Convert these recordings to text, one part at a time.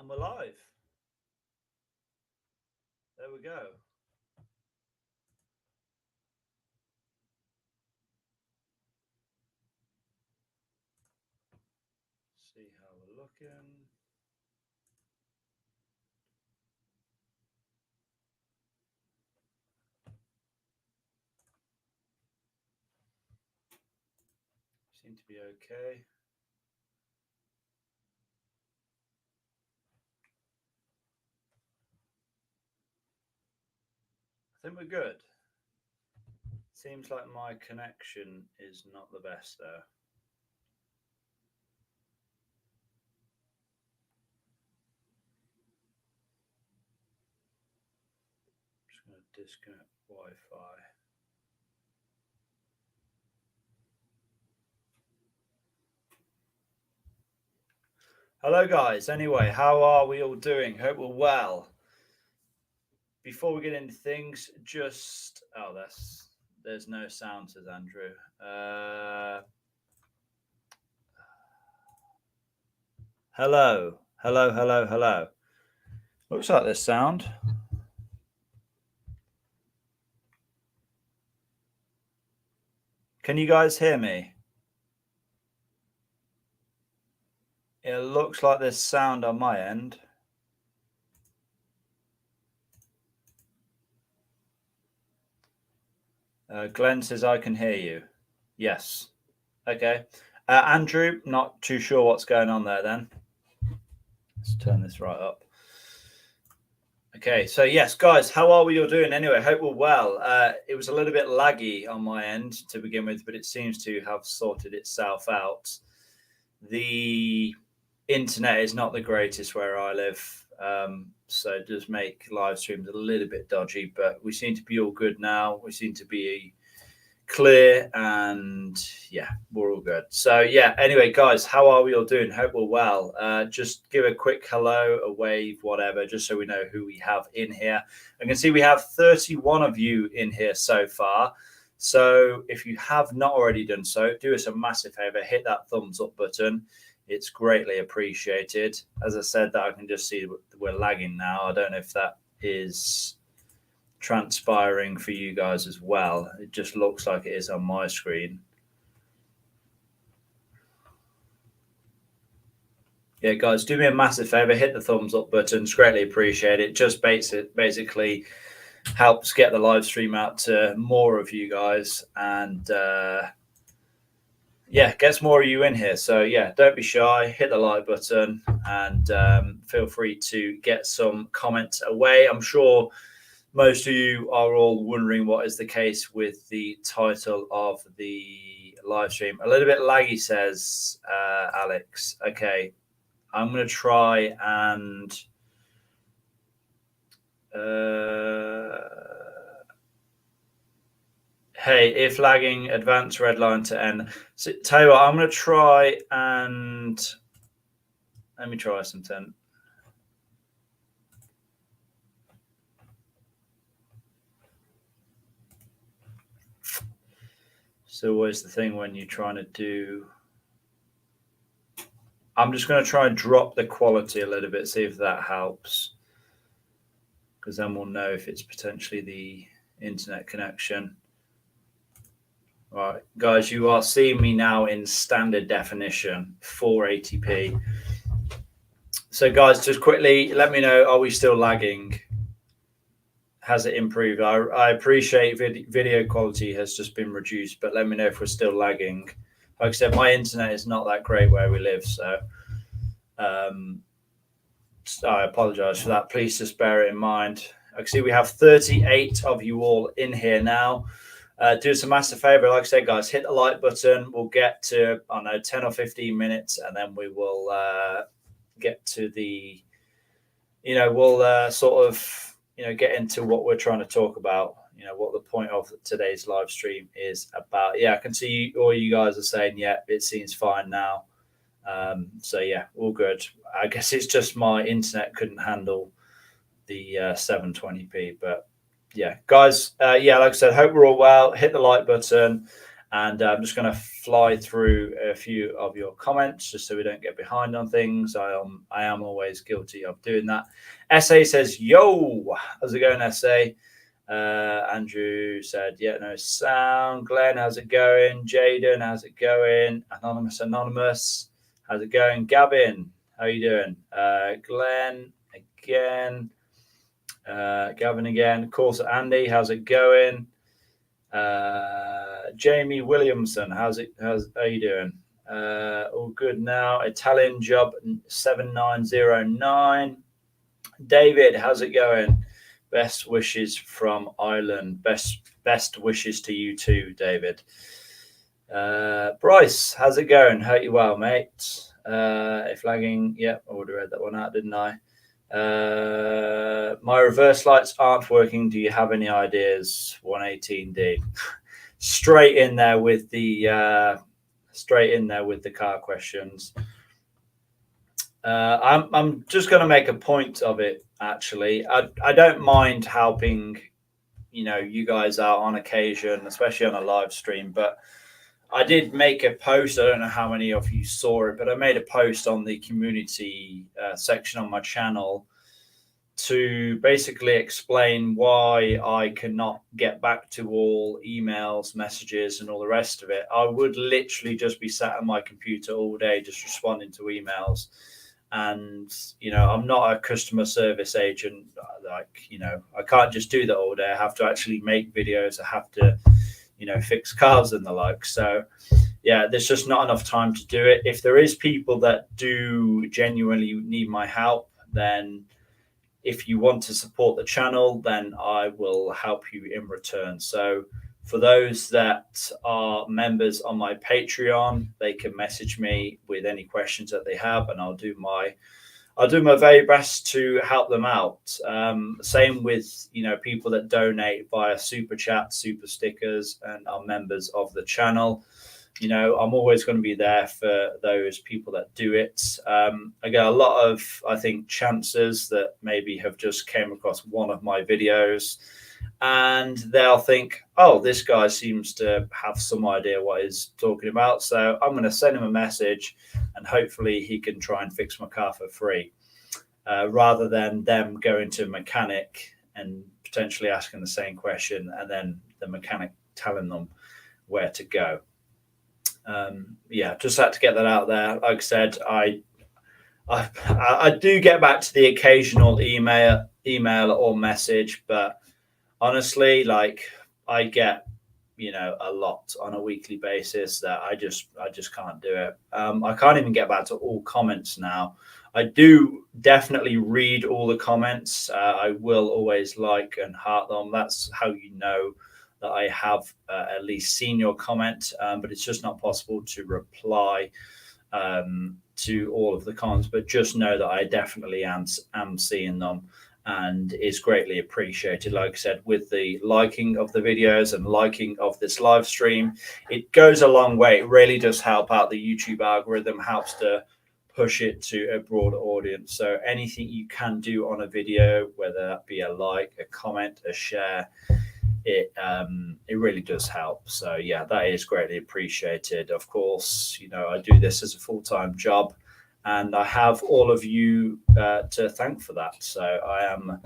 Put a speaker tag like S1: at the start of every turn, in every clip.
S1: And we're live. There we go. See how we're looking. Seem to be okay. I think we're good. Seems like my connection is not the best there. Just going to disconnect Wi-Fi. Hello guys. Anyway, how are we all doing? Hope we're well. Before we get into things, just there's no sound, says Andrew. Hello. Looks like there's sound. Can you guys hear me? It looks like there's sound on my end. Glenn says I can hear you. Yes. Okay. Andrew, not too sure what's going on there then. Let's turn this right up. Okay, so yes, guys, how are we all doing anyway? Hope we're well. It was a little bit laggy on my end to begin with, but it seems to have sorted itself out. The internet is not the greatest where I live, so it does make live streams a little bit dodgy, but we seem to be all good now. We seem to be clear, and yeah, we're all good. So yeah, anyway, guys, how are we all doing? Hope we're well. Just give a quick hello, a wave, whatever, just so we know who we have in here. I can see we have 31 of you in here so far. So if you have not already done so, do us a massive favor, hit that thumbs up button. It's greatly appreciated. As I said, that I can just see we're lagging now. I don't know if that is transpiring for you guys as well. It just looks like it is on my screen. Yeah, guys, do me a massive favor, hit the thumbs up button. It's greatly appreciated. It just basically helps get the live stream out to more of you guys, and yeah, gets more of you in here. So yeah, don't be shy, hit the like button, and feel free to get some comments away. I'm sure most of you are all wondering what is the case with the title of the live stream. A little bit laggy, says Alex. Okay, I'm going to try and hey, if lagging, advance red line to end. So, tell you what, I'm going to try and let me try something. It's always the thing when you're trying to do. I'm just going to try and drop the quality a little bit, see if that helps, because then we'll know if it's potentially the internet connection. All right, guys, you are seeing me now in standard definition, 480p. So, guys, just quickly let me know, are we still lagging? Has it improved? I appreciate video quality has just been reduced, but let me know if we're still lagging. Like I said, my internet is not that great where we live, so I apologize for that. Please just bear it in mind. I can see we have 38 of you all in here now. Do us a massive favor, like I said, guys, hit the like button. We'll get to, I don't know, 10 or 15 minutes, and then we will get to the, we'll sort of, get into what we're trying to talk about, what the point of today's live stream is about. Yeah, I can see all you guys are saying, yeah, it seems fine now. So yeah, all good. I guess it's just my internet couldn't handle the 720p, but yeah, guys, like I said, hope we're all well. Hit the like button, And I'm just going to fly through a few of your comments just so we don't get behind on things. I am always guilty of doing that. SA says, yo, how's it going, SA? Andrew said, yeah, no sound. Glenn, how's it going? Jaden, how's it going? Anonymous, how's it going? Gavin, how are you doing? Glenn again. Gavin again. Of course, Andy, how's it going? Jamie Williamson, how are you doing? All good now. Italian Job 7909. David, how's it going? Best wishes from Ireland. Best wishes to you too, David. Bryce, how's it going? Hope you well, mate. If lagging, yep, I already read that one out, didn't I? My reverse lights aren't working. Do you have any ideas? 118D. Straight in there with the car questions. I'm just going to make a point of it. Actually, I don't mind helping, you guys out on occasion, especially on a live stream. But I did make a post. I don't know how many of you saw it, but I made a post on the community section on my channel to basically explain why I cannot get back to all emails, messages, and all the rest of it. I would literally just be sat on my computer all day just responding to emails. And, I'm not a customer service agent. I can't just do that all day. I have to actually make videos. I have to, fix cars and the like. So, yeah, there's just not enough time to do it. If there is people that do genuinely need my help, then if you want to support the channel, then I will help you in return. So for those that are members on my Patreon, they can message me with any questions that they have, and I'll do my very best to help them out. Same with people that donate via super chat, super stickers, and are members of the channel. I'm always going to be there for those people that do it. I get a lot of, I think, chances that maybe have just came across one of my videos, and they'll think, oh, this guy seems to have some idea what he's talking about. So I'm going to send him a message and hopefully he can try and fix my car for free, rather than them going to a mechanic and potentially asking the same question and then the mechanic telling them where to go. Just had to get that out there. Like I said, I do get back to the occasional email or message, but honestly, I get a lot on a weekly basis that I just can't do it. I can't even get back to all comments now. I do definitely read all the comments. I will always like and heart them. That's how you know that I have at least seen your comment, but it's just not possible to reply to all of the comments. But just know that I definitely am seeing them, and it's greatly appreciated. Like I said, with the liking of the videos and liking of this live stream, it goes a long way. It really does help out the YouTube algorithm, helps to push it to a broader audience. So anything you can do on a video, whether that be a like, a comment, a share, it really does help. So yeah, that is greatly appreciated. Of course, I do this as a full-time job, and I have all of you to thank for that. So I am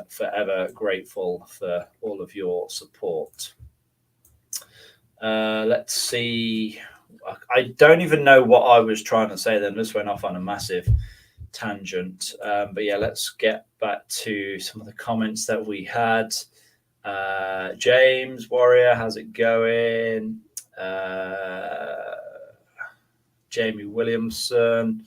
S1: forever grateful for all of your support. Let's see. I don't even know what I was trying to say then. Just went off on a massive tangent. But yeah, let's get back to some of the comments that we had. James Warrior, how's it going? Jamie Williamson,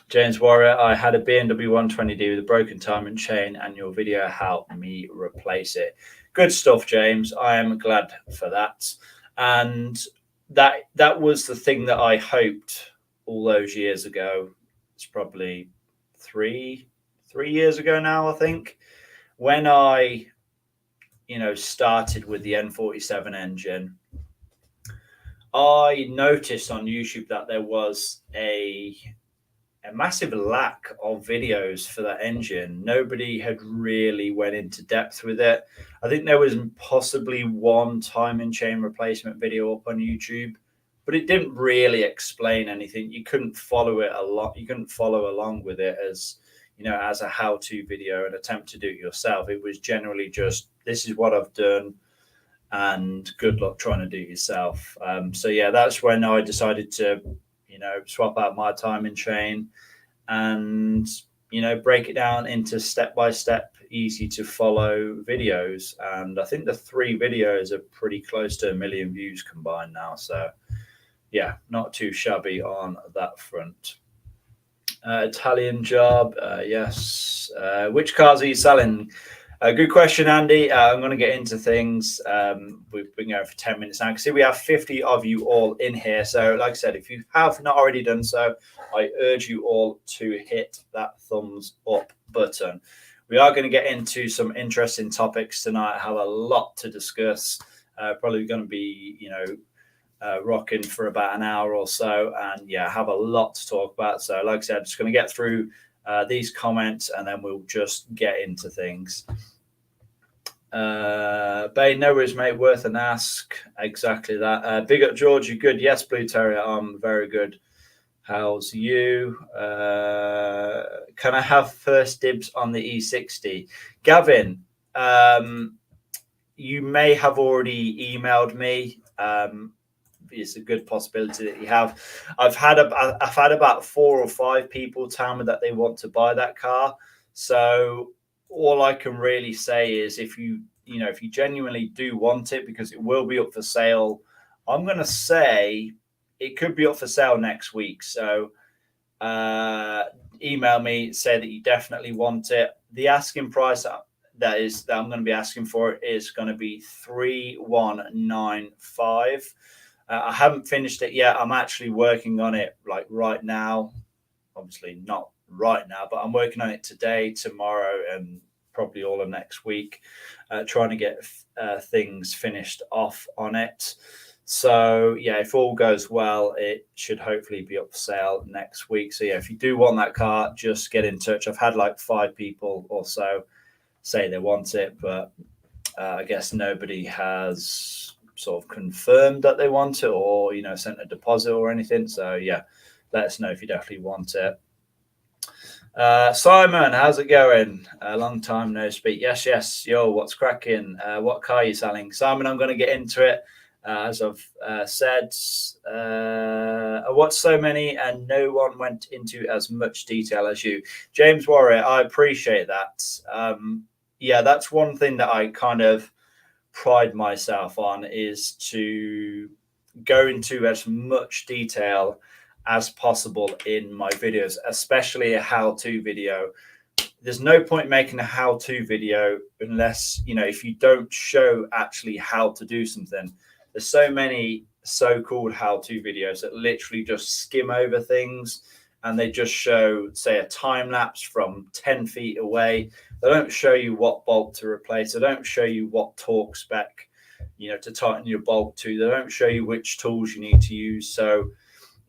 S1: James Warrior, I had a BMW 120D with a broken timing chain, and your video helped me replace it. Good stuff, James. I am glad for that. And that was the thing that I hoped all those years ago. It's probably three years ago now, I think, when I started with the N47 engine. I noticed on YouTube that there was a massive lack of videos for that engine. Nobody had really went into depth with it. I think there was possibly one timing chain replacement video up on YouTube, but it didn't really explain anything. You couldn't follow it a lot. You couldn't follow along with it as, as a how-to video and attempt to do it yourself. It was generally just, this is what I've done and good luck trying to do it yourself. So yeah, that's when I decided to, swap out my timing chain and, break it down into step-by-step, easy to follow videos. And I think the 3 videos are pretty close to 1 million views combined now. So yeah, not too shabby on that front. Italian job, yes. Which cars are you selling? Good question, Andy. I'm going to get into things. We've been going for 10 minutes now. I can see we have 50 of you all in here. So like I said, if you have not already done so, I urge you all to hit that thumbs up button. We are going to get into some interesting topics tonight. I have a lot to discuss. Probably going to be, rocking for about an hour or so. And yeah, I have a lot to talk about. So like I said, I'm just going to get through these comments and then we'll just get into things. Bay, no worries, mate. Worth an ask. Exactly that. Big up, George. You good? Yes, Blue Terrier. I'm very good. How's you? Can I have first dibs on the E60? Gavin, you may have already emailed me. It's a good possibility that you have. I've had about 4 or 5 people tell me that they want to buy that car. So all I can really say is if you genuinely do want it, because it will be up for sale, I'm going to say it could be up for sale next week. So email me, say that you definitely want it. The asking price that I'm going to be asking for it is going to be 3,195. I haven't finished it yet. I'm actually working on it like right now. Obviously not right now, but I'm working on it today, tomorrow, and probably all of next week, trying to get things finished off on it. So yeah, if all goes well, it should hopefully be up for sale next week. So yeah, if you do want that car, just get in touch. I've had like 5 people or so say they want it, but I guess nobody has sort of confirmed that they want it or, sent a deposit or anything. So yeah, let us know if you definitely want it. Simon, how's it going? A long time no speak. Yes. Yo, what's cracking? What car are you selling? Simon, I'm going to get into it. As I've said, I watched so many and no one went into as much detail as you. James Warrior, I appreciate that. Yeah, that's one thing that I kind of pride myself on, is to go into as much detail as possible in my videos, especially a how-to video. There's no point making a how-to video unless, if you don't show actually how to do something. There's so many so-called how-to videos that literally just skim over things and they just show, say, a time lapse from 10 feet away. They don't show you what bolt to replace. They don't show you what torque spec, to tighten your bolt to. They don't show you which tools you need to use. So,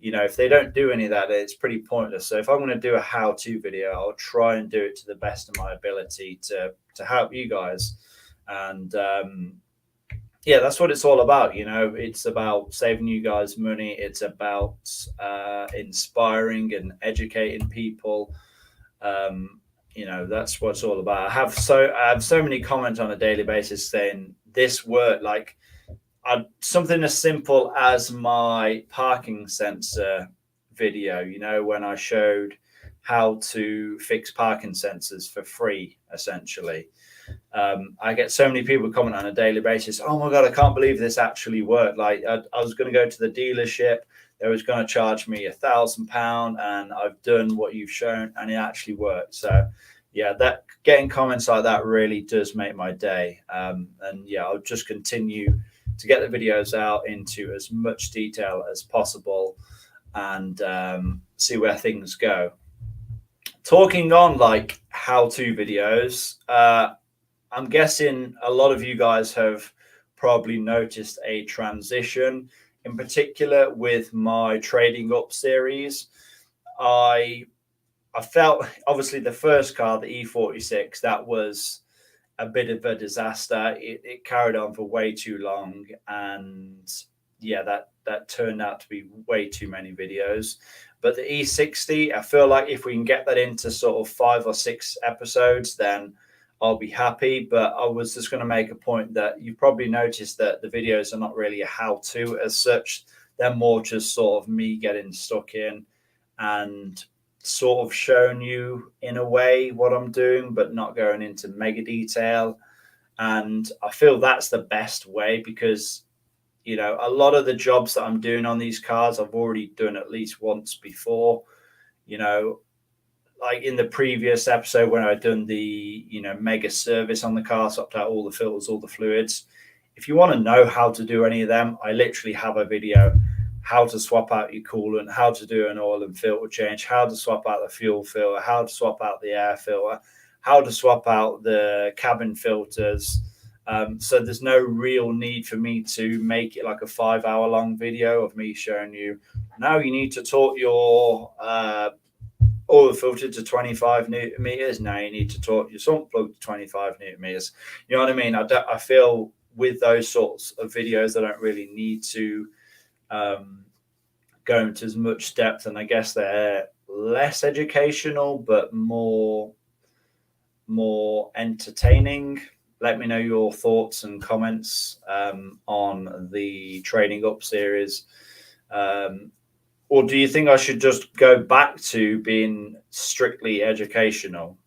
S1: if they don't do any of that, it's pretty pointless. So if I'm going to do a how-to video, I'll try and do it to the best of my ability to help you guys. And yeah, that's what it's all about. It's about saving you guys money. It's about inspiring and educating people. That's what it's all about. I have so many comments on a daily basis saying this work, like something as simple as my parking sensor video, when I showed how to fix parking sensors for free, essentially. I get so many people comment on a daily basis. Oh my God, I can't believe this actually worked. Like I was going to go to the dealership. They was going to charge me £1,000 and I've done what you've shown and it actually worked. So yeah, that getting comments like that really does make my day. And yeah, I'll just continue to get the videos out into as much detail as possible and see where things go. Talking on like how-to videos, I'm guessing a lot of you guys have probably noticed a transition, in particular with my Trading Up series. I I felt obviously the first car, the E46, that was a bit of a disaster. It carried on for way too long, and yeah, that turned out to be way too many videos. But the E60, I feel like if we can get that into sort of 5 or 6 episodes, then I'll be happy. But I was just going to make a point that you've probably noticed that the videos are not really a how-to as such. They're more just sort of me getting stuck in and sort of showing you in a way what I'm doing, but not going into mega detail. And I feel that's the best way because, you know, a lot of the jobs that I'm doing on these cars, I've already done at least once before. You know, like in the previous episode when I'd done the, you know, mega service on the car, swapped out all the filters, all the fluids. If you want to know how to do any of them, I literally have a video how to swap out your coolant, how to do an oil and filter change, how to swap out the fuel filter, how to swap out the air filter, how to swap out the cabin filters. So there's no real need for me to make it like a 5-hour long video of me showing you, now you need to torque your oil filter to 25 newton meters. Now you need to torque your sump plug to 25 newton meters. You know what I mean? I feel with those sorts of videos, I don't really need to go into as much depth, and I guess they're less educational but more entertaining. Let me know your thoughts and comments on the Trading Up series. Or do you think I should just go back to being strictly educational?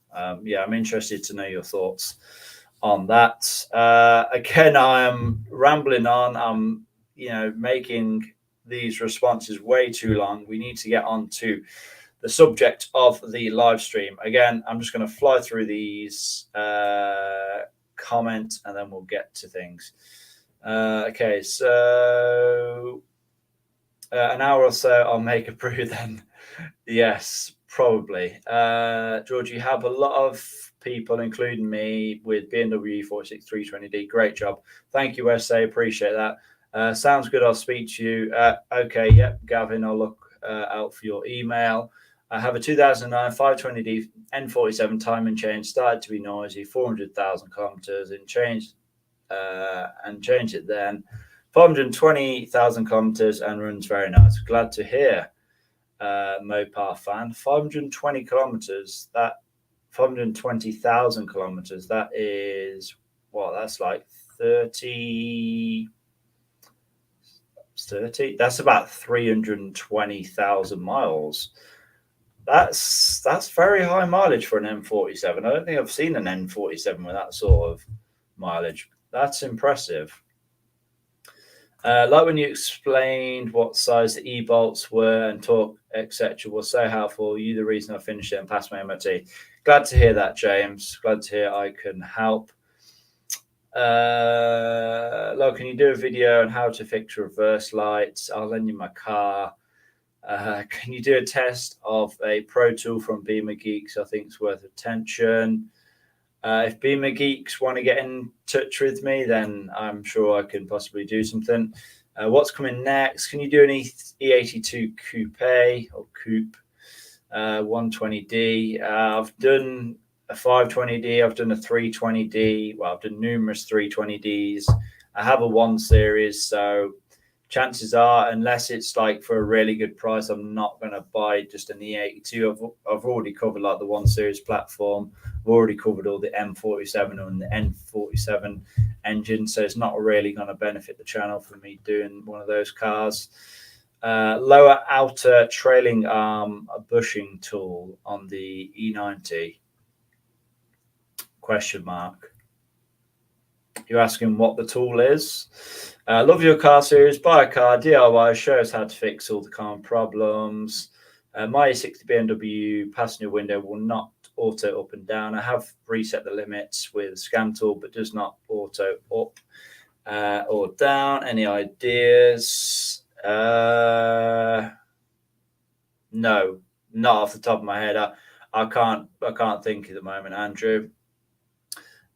S1: Yeah, I'm interested to know your thoughts on that. Again, I am rambling on. I'm, you know, making these responses way too long. We need to get on to the subject of the live stream. Again, I'm just going to fly through these comments and then we'll get to things. Okay, so an hour or so, I'll make a brew then. Yes, probably. George, you have a lot of people, including me, with BMW 46320D. Great job. Thank you, SA. Appreciate that. Sounds good. I'll speak to you. Okay, yep, Gavin, I'll look out for your email. I have a 2009 520D N47 time and change, started to be noisy, 400,000 kilometers and changed it then. 420,000 kilometers and runs very nice. Glad to hear, Mopar fan. 520 kilometers, that 520,000 kilometers, that is what? That's like 30. That's about 320,000 miles. That's very high mileage for an M47. I don't think I've seen an N47 with that sort of mileage. That's impressive. Like when you explained what size the e-bolts were and torque, etc., was so helpful. You the reason I finished it and passed my MOT. Glad to hear that, James. Glad to hear I can help. Look, can you do a video on how to fix reverse lights? I'll lend you my car. Can you do a test of a Pro Tool from Beamer Geeks? I think it's worth attention. If Beamer Geeks want to get in touch with me, then I'm sure I can possibly do something. What's coming next? Can you do an E82 Coupe or Coupe 120D? I've done a 520D. I've done a 320D. Well, I've done numerous 320Ds. I have a 1 Series, so chances are, unless it's like for a really good price, I'm not going to buy just an E82. I've already covered like the 1 Series platform. I've already covered all the M47 and the N47 engines, so it's not really going to benefit the channel for me doing one of those cars. Lower outer trailing arm bushing tool on the E90? Question mark. You're asking what the tool is. Love your car series. Buy a car, DIY, show us how to fix all the common problems. My 60 BMW passenger window will not auto up and down. I have reset the limits with scan tool, but does not auto up or down. Any ideas? No, not off the top of my head. I can't think at the moment, Andrew.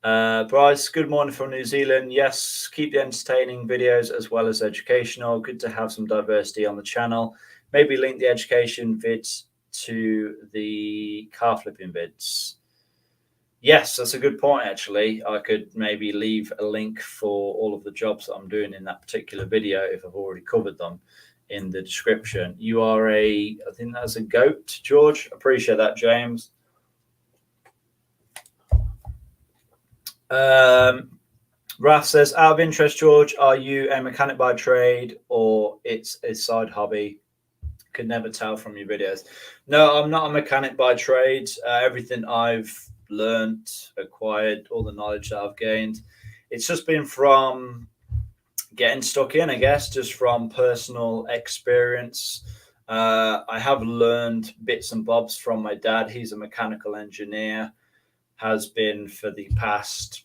S1: Bryce, good morning from New Zealand. Yes, keep the entertaining videos as well as educational. Good to have some diversity on the channel. Maybe link the education vids to the car flipping vids? Yes, that's a good point, actually. I could maybe leave a link for all of the jobs that I'm doing in that particular video if I've already covered them in the description. You are I think that's a goat, George. Appreciate that, James. Raf says, out of interest, George, are you a mechanic by trade or it's a side hobby? Could never tell from your videos. No, I'm not a mechanic by trade. Everything I've learned, acquired, all the knowledge that I've gained, it's just been from getting stuck in, I guess, just from personal experience. I have learned bits and bobs from my dad. He's a mechanical engineer, has been for the past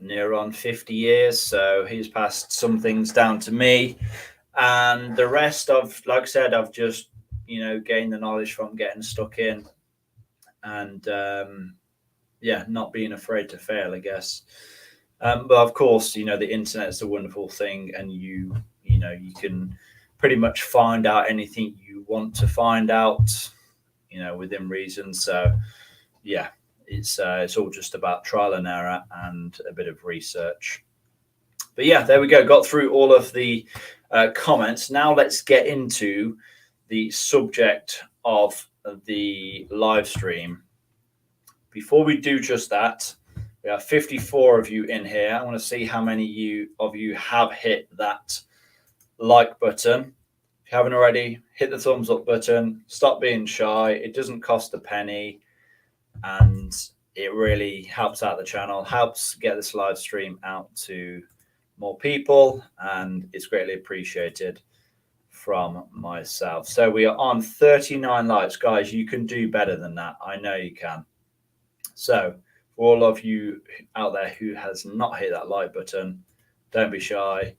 S1: near on 50 years. So he's passed some things down to me. And the rest of, like I said, I've just, gained the knowledge from getting stuck in and, not being afraid to fail, I guess. But of course, the internet is a wonderful thing, and you can pretty much find out anything you want to find out, within reason. So, yeah, it's all just about trial and error and a bit of research. But yeah, there we go. Got through all of the comments. Now let's get into the subject of the live stream. Before we do just that, we have 54 of you in here. I want to see how many of you have hit that like button. If you haven't already, hit the thumbs up button. Stop being shy. It doesn't cost a penny, and it really helps out the channel, helps get this live stream out to more people, and it's greatly appreciated from myself. So we are on 39 likes. Guys, you can do better than that. I know you can. So for all of you out there who has not hit that like button, don't be shy,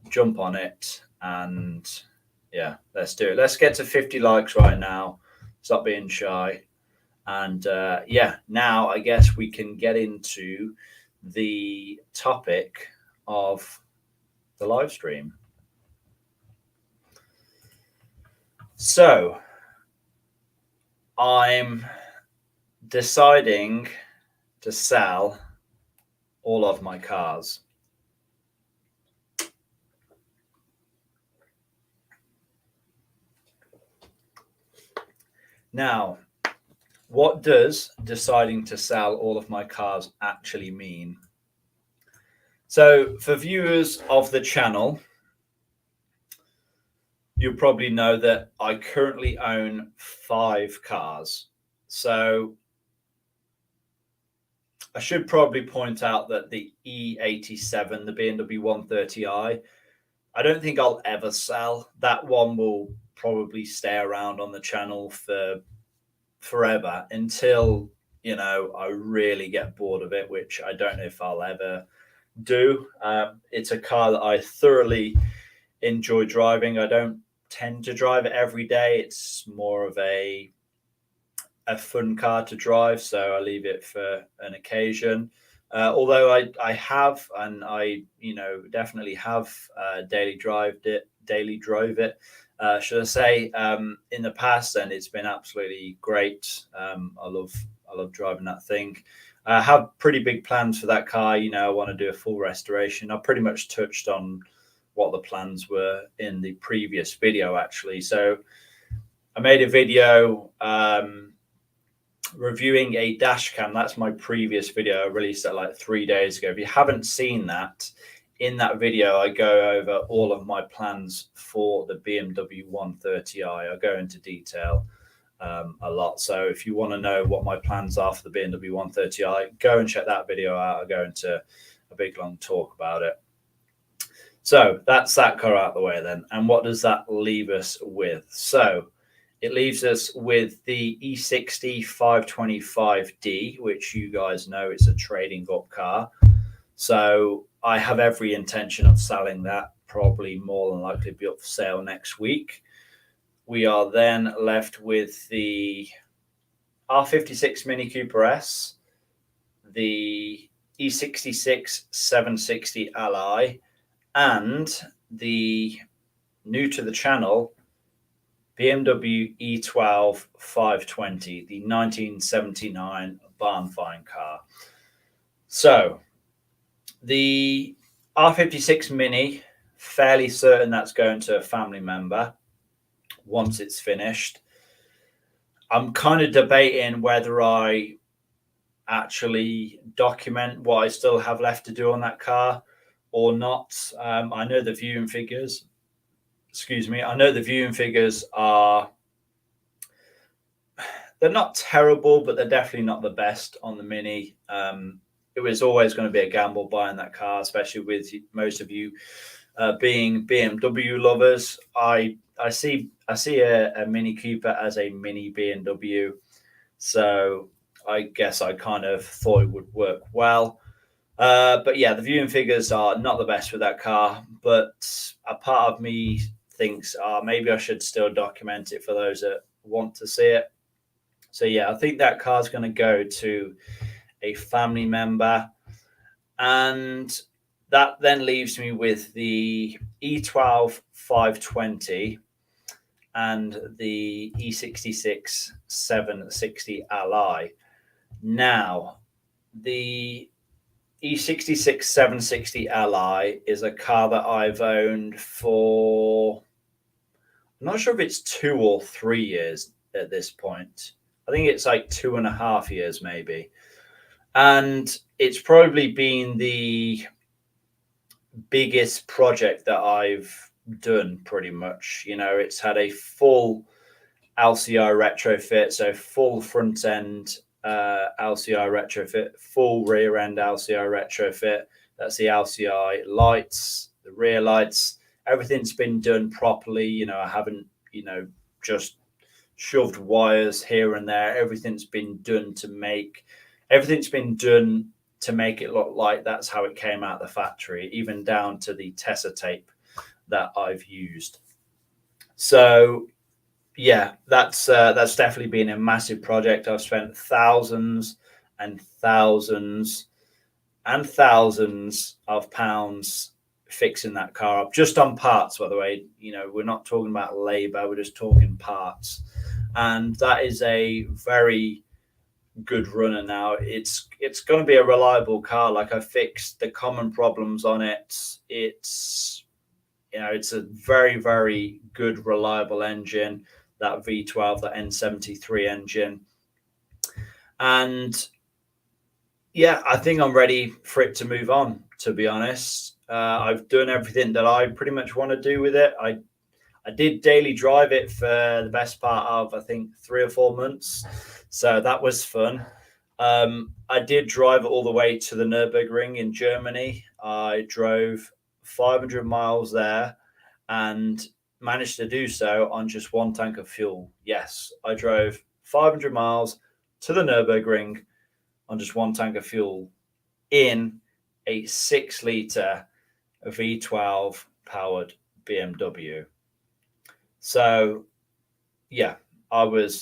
S1: jump on it, and yeah, let's do it. Let's get to 50 likes right now. Stop being shy. And now I guess we can get into the topic of the live stream. So I'm deciding to sell all of my cars. Now, what does deciding to sell all of my cars actually mean? So for viewers of the channel, you'll probably know that I currently own 5 cars. So I should probably point out that the E87, the BMW 130i, I don't think I'll ever sell. That one will probably stay around on the channel for forever until, I really get bored of it, which I don't know if I'll ever do. It's a car that I thoroughly enjoy driving. I don't tend to drive it every day. It's more of a fun car to drive, so I leave it for an occasion. Although I have, and I definitely have daily drove it, should I say, in the past, and it's been absolutely great. I love driving that thing. I have pretty big plans for that car. I want to do a full restoration. I pretty much touched on what the plans were in the previous video, actually. So I made a video reviewing a dash cam. That's my previous video. I released that like 3 days ago. If you haven't seen that, in that video, I go over all of my plans for the BMW 130i. I go into detail a lot. So if you want to know what my plans are for the BMW 130i, go and check that video out. I go into a big long talk about it. So that's that car out of the way then. And what does that leave us with? So it leaves us with the E60 525D, which you guys know it's a trading up car. So I have every intention of selling that, probably more than likely be up for sale next week. We are then left with the R56 Mini Cooper S, the E66 760 Ally, and the new to the channel BMW E12 520, the 1979 barn find car. So the R56 Mini, fairly certain that's going to a family member once it's finished. I'm kind of debating whether I actually document what I still have left to do on that car or not. I know the viewing figures. Excuse me. I know the viewing figures are. They're not terrible, but they're definitely not the best on the Mini. It was always going to be a gamble buying that car, especially with most of you being BMW lovers. I see a Mini Cooper as a mini BMW, so I guess I kind of thought it would work well. But yeah, the viewing figures are not the best with that car, but a part of me thinks maybe I should still document it for those that want to see it. So yeah, I think that car's going to go to a family member, and that then leaves me with the E12 520 and the E66 760 Ally. Now, the E66 760 Ally is a car that I've owned for, I'm not sure if it's 2 or 3 years at this point. I think it's like 2.5 years maybe. And it's probably been the biggest project that I've done pretty much. You know, it's had a full LCI retrofit, so full front end LCI retrofit, full rear end LCI retrofit. That's the LCI lights, the rear lights. Everything's been done properly. You know, I haven't, just shoved wires here and there. Everything's been done to make it look like that's how it came out of the factory, even down to the Tessa tape that I've used. So yeah, that's definitely been a massive project. I've spent thousands and thousands and thousands of pounds fixing that car up, just on parts, by the way. We're not talking about labor, we're just talking parts. And that is a very good runner now. It's going to be a reliable car. Like, I fixed the common problems on it. It's a very, very good, reliable engine, that V12, that N73 engine. And yeah, I think I'm ready for it to move on, to be honest. I've done everything that I pretty much want to do with it. I did daily drive it for the best part of, I think, 3 or 4 months. So that was fun. I did drive it all the way to the Nürburgring in Germany. I drove 500 miles there and managed to do so on just 1 tank of fuel. Yes, I drove 500 miles to the Nürburgring on just 1 tank of fuel in a 6-liter V12 powered BMW. So yeah, I was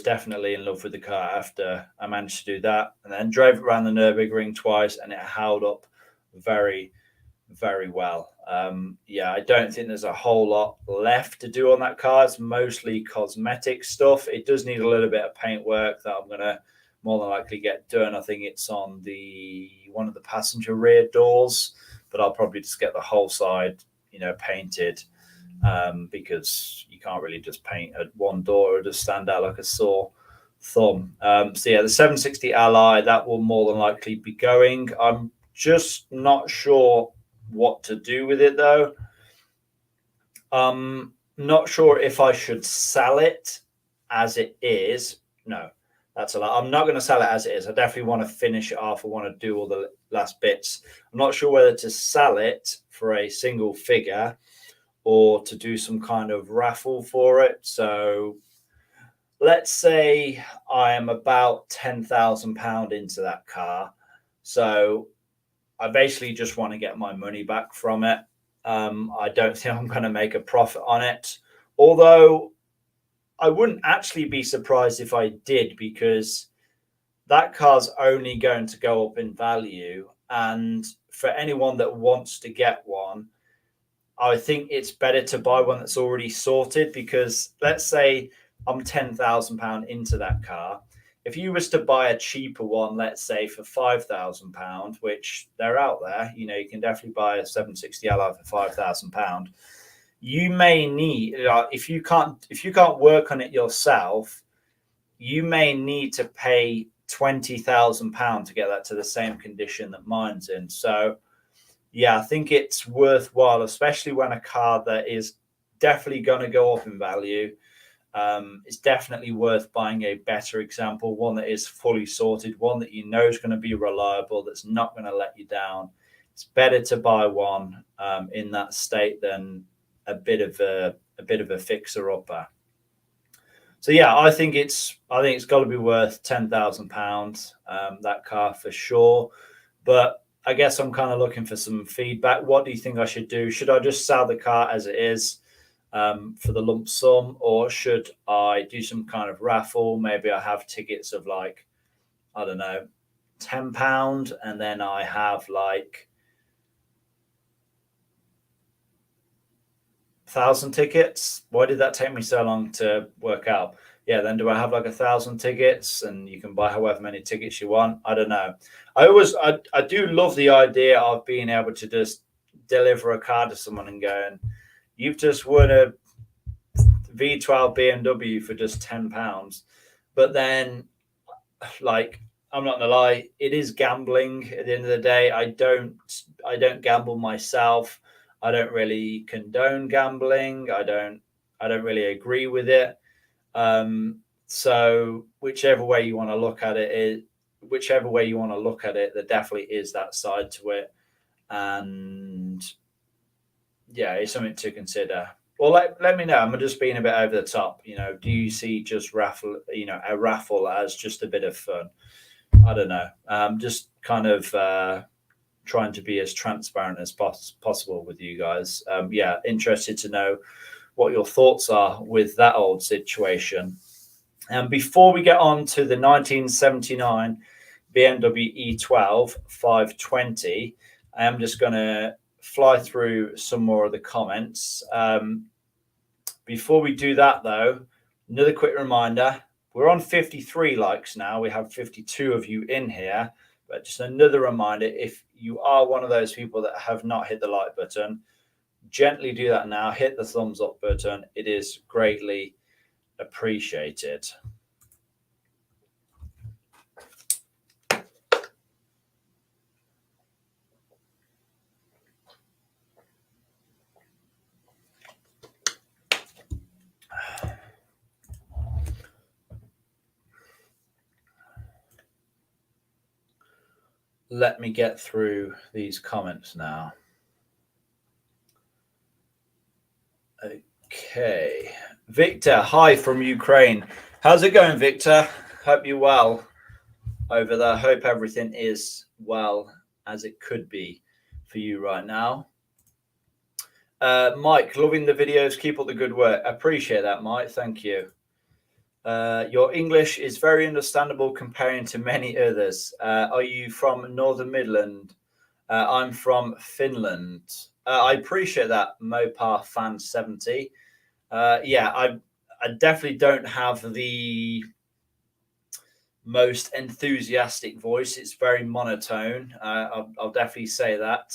S1: definitely in love with the car after I managed to do that, and then drove around the Nürburgring twice, and it held up very, very well. I don't think there's a whole lot left to do on that car. It's mostly cosmetic stuff. It does need a little bit of paint work that I'm gonna more than likely get done. I think it's on one of the passenger rear doors, but I'll probably just get the whole side, painted. Because you can't really just paint at one door or just stand out like a sore thumb. So yeah, the 760 Ally, that will more than likely be going. I'm just not sure what to do with it, though. Not sure if I should sell it as it is. No, that's a lot. I'm not going to sell it as it is. I definitely want to finish it off. I want to do all the last bits. I'm not sure whether to sell it for a single figure or to do some kind of raffle for it. So let's say I am about £10,000 into that car. So I basically just want to get my money back from it. I don't think I'm going to make a profit on it. Although I wouldn't actually be surprised if I did, because that car's only going to go up in value. And for anyone that wants to get one, I think it's better to buy one that's already sorted, because let's say I'm £10,000 into that car. If you was to buy a cheaper one, let's say for £5,000, which they're out there, you know, you can definitely buy a 760 Li for £5,000. You may need, if you can't work on it yourself, you may need to pay £20,000 to get that to the same condition that mine's in. So yeah, I think it's worthwhile, especially when a car that is definitely going to go up in value. It's definitely worth buying a better example, one that is fully sorted, one that you know is going to be reliable, that's not going to let you down. It's better to buy one in that state than a bit of a fixer upper. So yeah, I think it's got to be worth £10,000, that car for sure. But I guess I'm kind of looking for some feedback. What do you think I should do? Should I just sell the car as it is for the lump sum, or should I do some kind of raffle? Maybe I have tickets of like, I don't know, £10, and then I have like 1,000 tickets. Why did that take me so long to work out? Yeah, then do I have like 1,000 tickets and you can buy however many tickets you want? I don't know. I do love the idea of being able to just deliver a car to someone and going, you've just won a V12 BMW for just £10. But then, like, I'm not gonna lie, it is gambling at the end of the day. I don't gamble myself. I don't really condone gambling. I don't really agree with it. So whichever way you want to look at it, there definitely is that side to it. And yeah, it's something to consider. Well, let me know. I'm just being a bit over the top. You know, do you see just a raffle as just a bit of fun? I don't know. Just kind of trying to be as transparent as possible with you guys. Yeah, interested to know what your thoughts are with that old situation. And before we get on to the 1979 BMW E12 520, I am just going to fly through some more of the comments. Before we do that, though, another quick reminder. We're on 53 likes now. We have 52 of you in here. But just another reminder, if you are one of those people that have not hit the like button, gently do that now. Hit the thumbs up button. It is greatly appreciated. Let me get through these comments now. Okay. Victor, hi from Ukraine. How's it going, Victor? Hope you're well over there. Hope everything is well as it could be for you right now. Mike, loving the videos. Keep up the good work. I appreciate that, Mike. Thank you. Your English is very understandable comparing to many others. Are you from Northern Midland? I'm from Finland. I appreciate that, Mopar Fan 70. Yeah, I definitely don't have the most enthusiastic voice. It's very monotone. I'll definitely say that.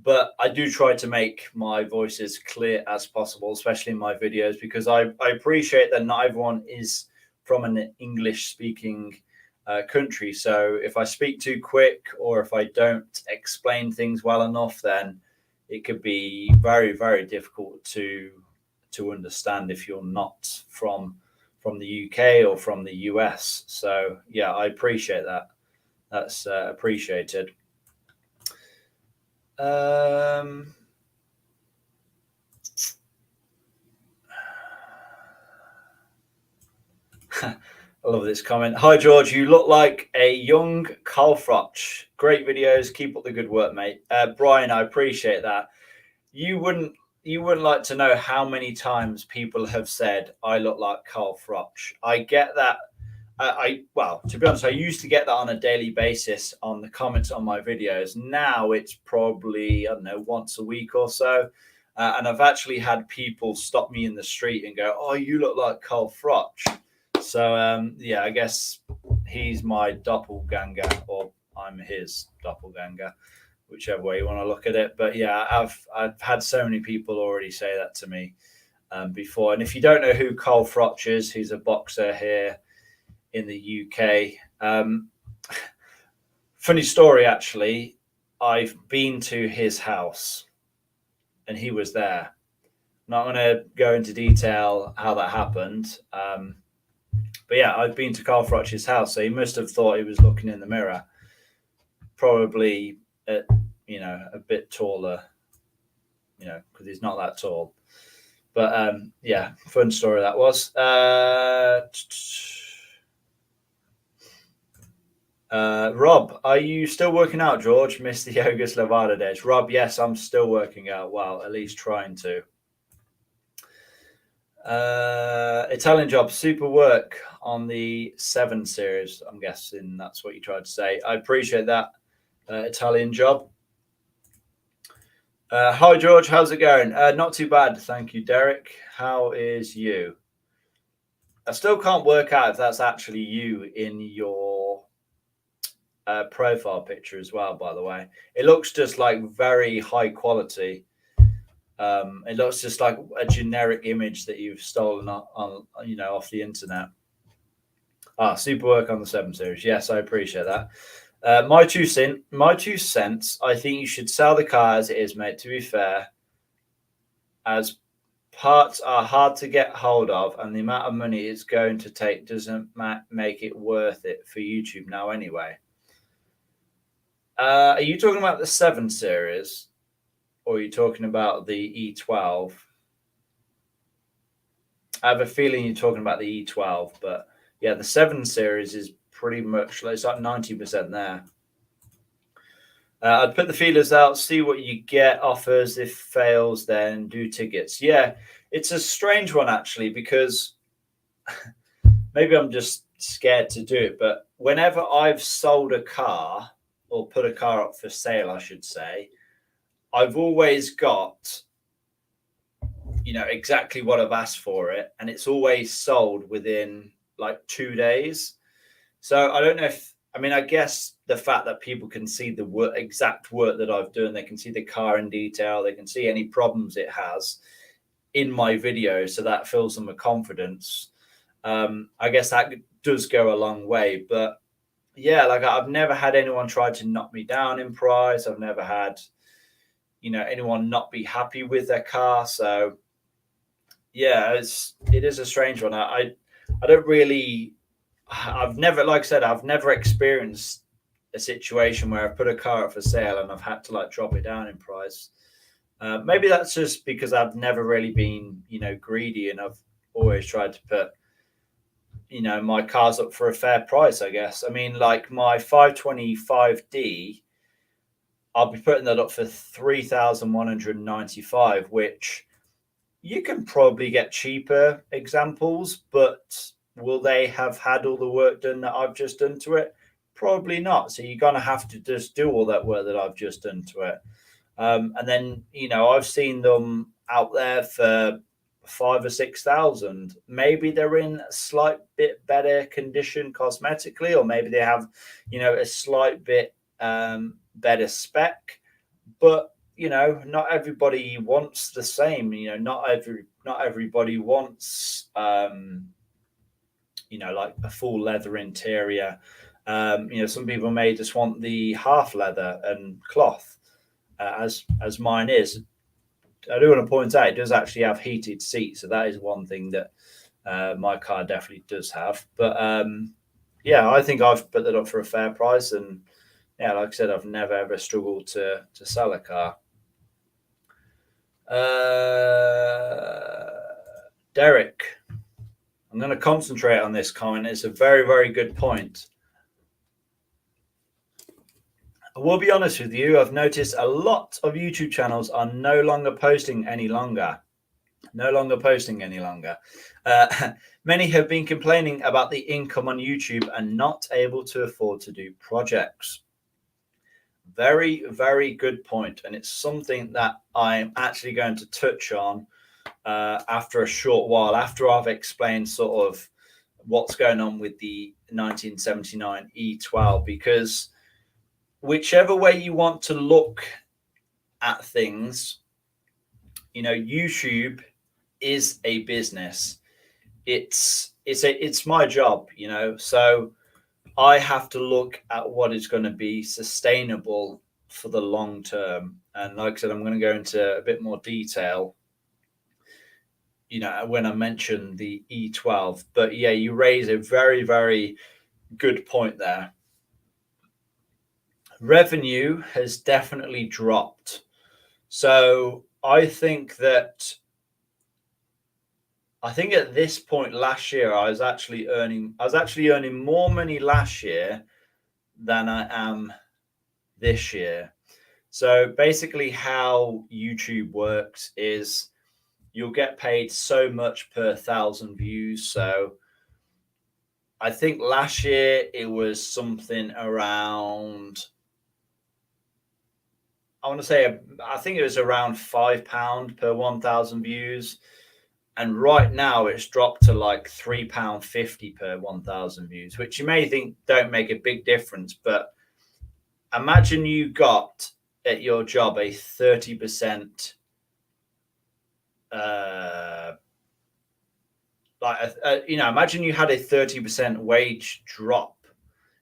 S1: But I do try to make my voice as clear as possible, especially in my videos, because I appreciate that not everyone is from an English-speaking country. So if I speak too quick or if I don't explain things well enough, then it could be very, very difficult to understand if you're not from the UK or from the US. So yeah, I appreciate that. That's appreciated. I love this comment. Hi, George. You look like a young Carl Froch. Great videos. Keep up the good work, mate. Brian, I appreciate that. You wouldn't like to know how many times people have said I look like Carl Froch. I get that well, to be honest, I used to get that on a daily basis on the comments on my videos. Now it's probably, I don't know, once a week or so. And I've actually had people stop me in the street and go, "Oh, you look like Carl Froch." So yeah, I guess he's my doppelganger, or I'm his doppelganger, whichever way you want to look at it. But yeah, I've had so many people already say that to me before. And if you don't know who Carl Froch is, he's a boxer here in the UK. Funny story, actually. I've been to his house, and he was there. Not going to go into detail how that happened. But yeah, I've been to Carl Froch's house, so he must have thought he was looking in the mirror. Probably, a bit taller, because he's not that tall. But yeah, fun story that was. Rob, are you still working out, George? Missed the Yoga Slavada days. Rob, yes, I'm still working out. Well, at least trying to. Italian Job, super work on the 7 series. I'm guessing that's what you tried to say. I appreciate that, Italian Job. Hi, George. How's it going? Not too bad. Thank you, Derek. How is you? I still can't work out if that's actually you in your profile picture as well, by the way. It looks just like very high quality. It looks just like a generic image that you've stolen on off the internet. Super work on the 7 series. Yes, I appreciate that. My 2 cents. I think you should sell the car as it is, mate. To be fair, as parts are hard to get hold of, and the amount of money it's going to take doesn't make it worth it for YouTube now, anyway. Are you talking about the 7 series, or are you talking about the E12? I have a feeling you're talking about the E12, but yeah, the 7 series is pretty much, it's like 90% there. I'd put the feelers out, see what you get, offers. If fails, then do tickets. Yeah, it's a strange one, actually, because maybe I'm just scared to do it, but whenever I've sold a car, or put a car up for sale, I should say, I've always got, exactly what I've asked for it, and it's always sold within like 2 days. So I don't know I guess the fact that people can see the exact work that I've done, they can see the car in detail, they can see any problems it has in my video, so that fills them with confidence. I guess that does go a long way. But yeah, like I've never had anyone try to knock me down in price. I've never had, anyone not be happy with their car. So yeah, it is a strange one. I don't really, I've never, like I said, I've never experienced a situation where I've put a car up for sale and I've had to like drop it down in price. Maybe that's just because I've never really been, greedy, and I've always tried to put, my cars up for a fair price, I guess. I mean, like my 525D, I'll be putting that up for 3,195, which you can probably get cheaper examples, but will they have had all the work done that I've just done to it? Probably not. So you're going to have to just do all that work that I've just done to it. And then, I've seen them out there for 5,000 or 6,000. Maybe they're in a slight bit better condition cosmetically, or maybe they have, a slight bit better spec. But not everybody wants the same. Not everybody wants like a full leather interior. Some people may just want the half leather and cloth, as mine is. I do want to point out it does actually have heated seats, so that is one thing that my car definitely does have. But yeah, I think I've put that up for a fair price, and yeah, like I said, I've never ever struggled to sell a car. Derek, I'm going to concentrate on this comment. It's a very, very good point. I will be honest with you, I've noticed a lot of YouTube channels are no longer posting any longer. No longer posting any longer. Many have been complaining about the income on YouTube and not able to afford to do projects. Very, very good point. And it's something that I'm actually going to touch on after a short while, after I've explained sort of what's going on with the 1979 E12, because whichever way you want to look at things, you know, YouTube is a business. It's my job, you know, so I have to look at what is going to be sustainable for the long term. And like I said, I'm going to go into a bit more detail, you know, when I mention the E12. But yeah, you raise a very, very good point there. Revenue has definitely dropped. So I think at this point last year, I was actually earning more money last year than I am this year. So basically how YouTube works is you'll get paid so much per 1,000 views. So I think last year it was something around, I think it was around £5 per 1,000 views. And right now it's dropped to like £3.50 per 1,000 views, which you may think don't make a big difference. But imagine you got at your job a 30%, imagine you had a 30% wage drop,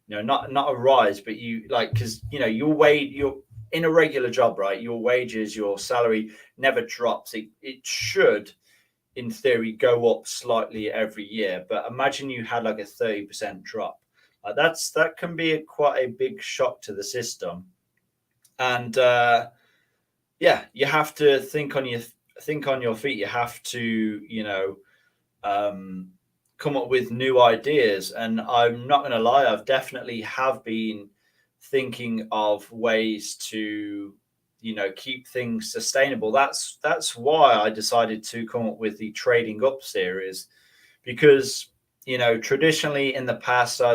S1: you know, not a rise, but you like, because, you know, you're in a regular job, right? Your wages, your salary never drops. It should, in theory, go up slightly every year, but imagine you had like a 30% drop. That can be quite a big shock to the system. And yeah, you have to think on your feet. You have to, you know, come up with new ideas. And I'm not going to lie, I've definitely have been thinking of ways to, you know, keep things sustainable. That's why I decided to come up with the Trading Up series, because, you know, traditionally in the past I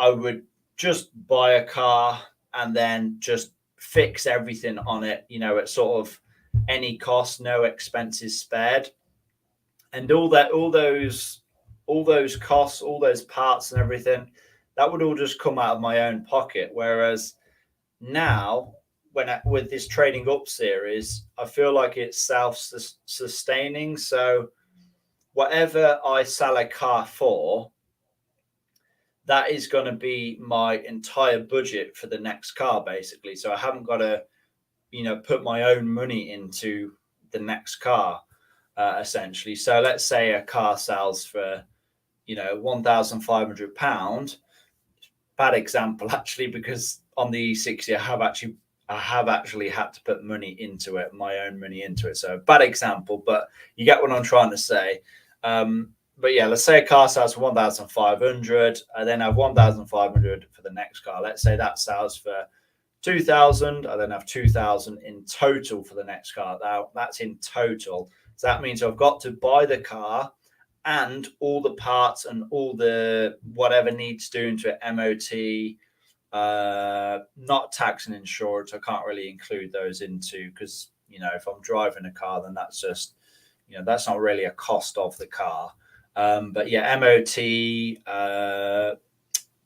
S1: would just buy a car and then just fix everything on it, you know, at sort of any cost, no expenses spared. And all those costs, all those parts and everything, that would all just come out of my own pocket. Whereas now, with this Trading Up series, I feel like it's self-sustaining. So whatever I sell a car for, that is going to be my entire budget for the next car, basically. So I haven't got to, you know, put my own money into the next car, essentially. So let's say a car sells for, you know, £1,500. Bad example, actually, because on the E60 I have actually had to put money into it, my own money into it. So bad example, but you get what I'm trying to say. But yeah, let's say a car sells for 1,500. I then have 1,500 for the next car. Let's say that sells for 2,000. I then have 2,000 in total for the next car. Now that's in total. So that means I've got to buy the car and all the parts and all the whatever needs doing to it, MOT, not tax and insurance. I can't really include those into, because, you know, if I'm driving a car, then that's just, you know, that's not really a cost of the car. But yeah, MOT,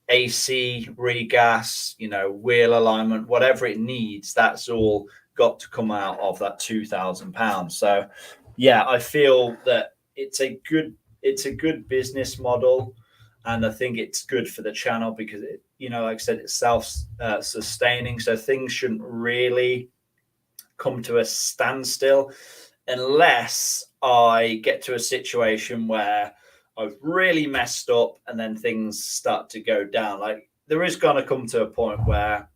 S1: AC, regas, you know, wheel alignment, whatever it needs, that's all got to come out of that £2,000. So yeah, I feel that it's a good business model, and I think it's good for the channel because it, you know, like I said, it's self-sustaining. So things shouldn't really come to a standstill unless I get to a situation where I've really messed up and then things start to go down. Like there is going to come to a point where,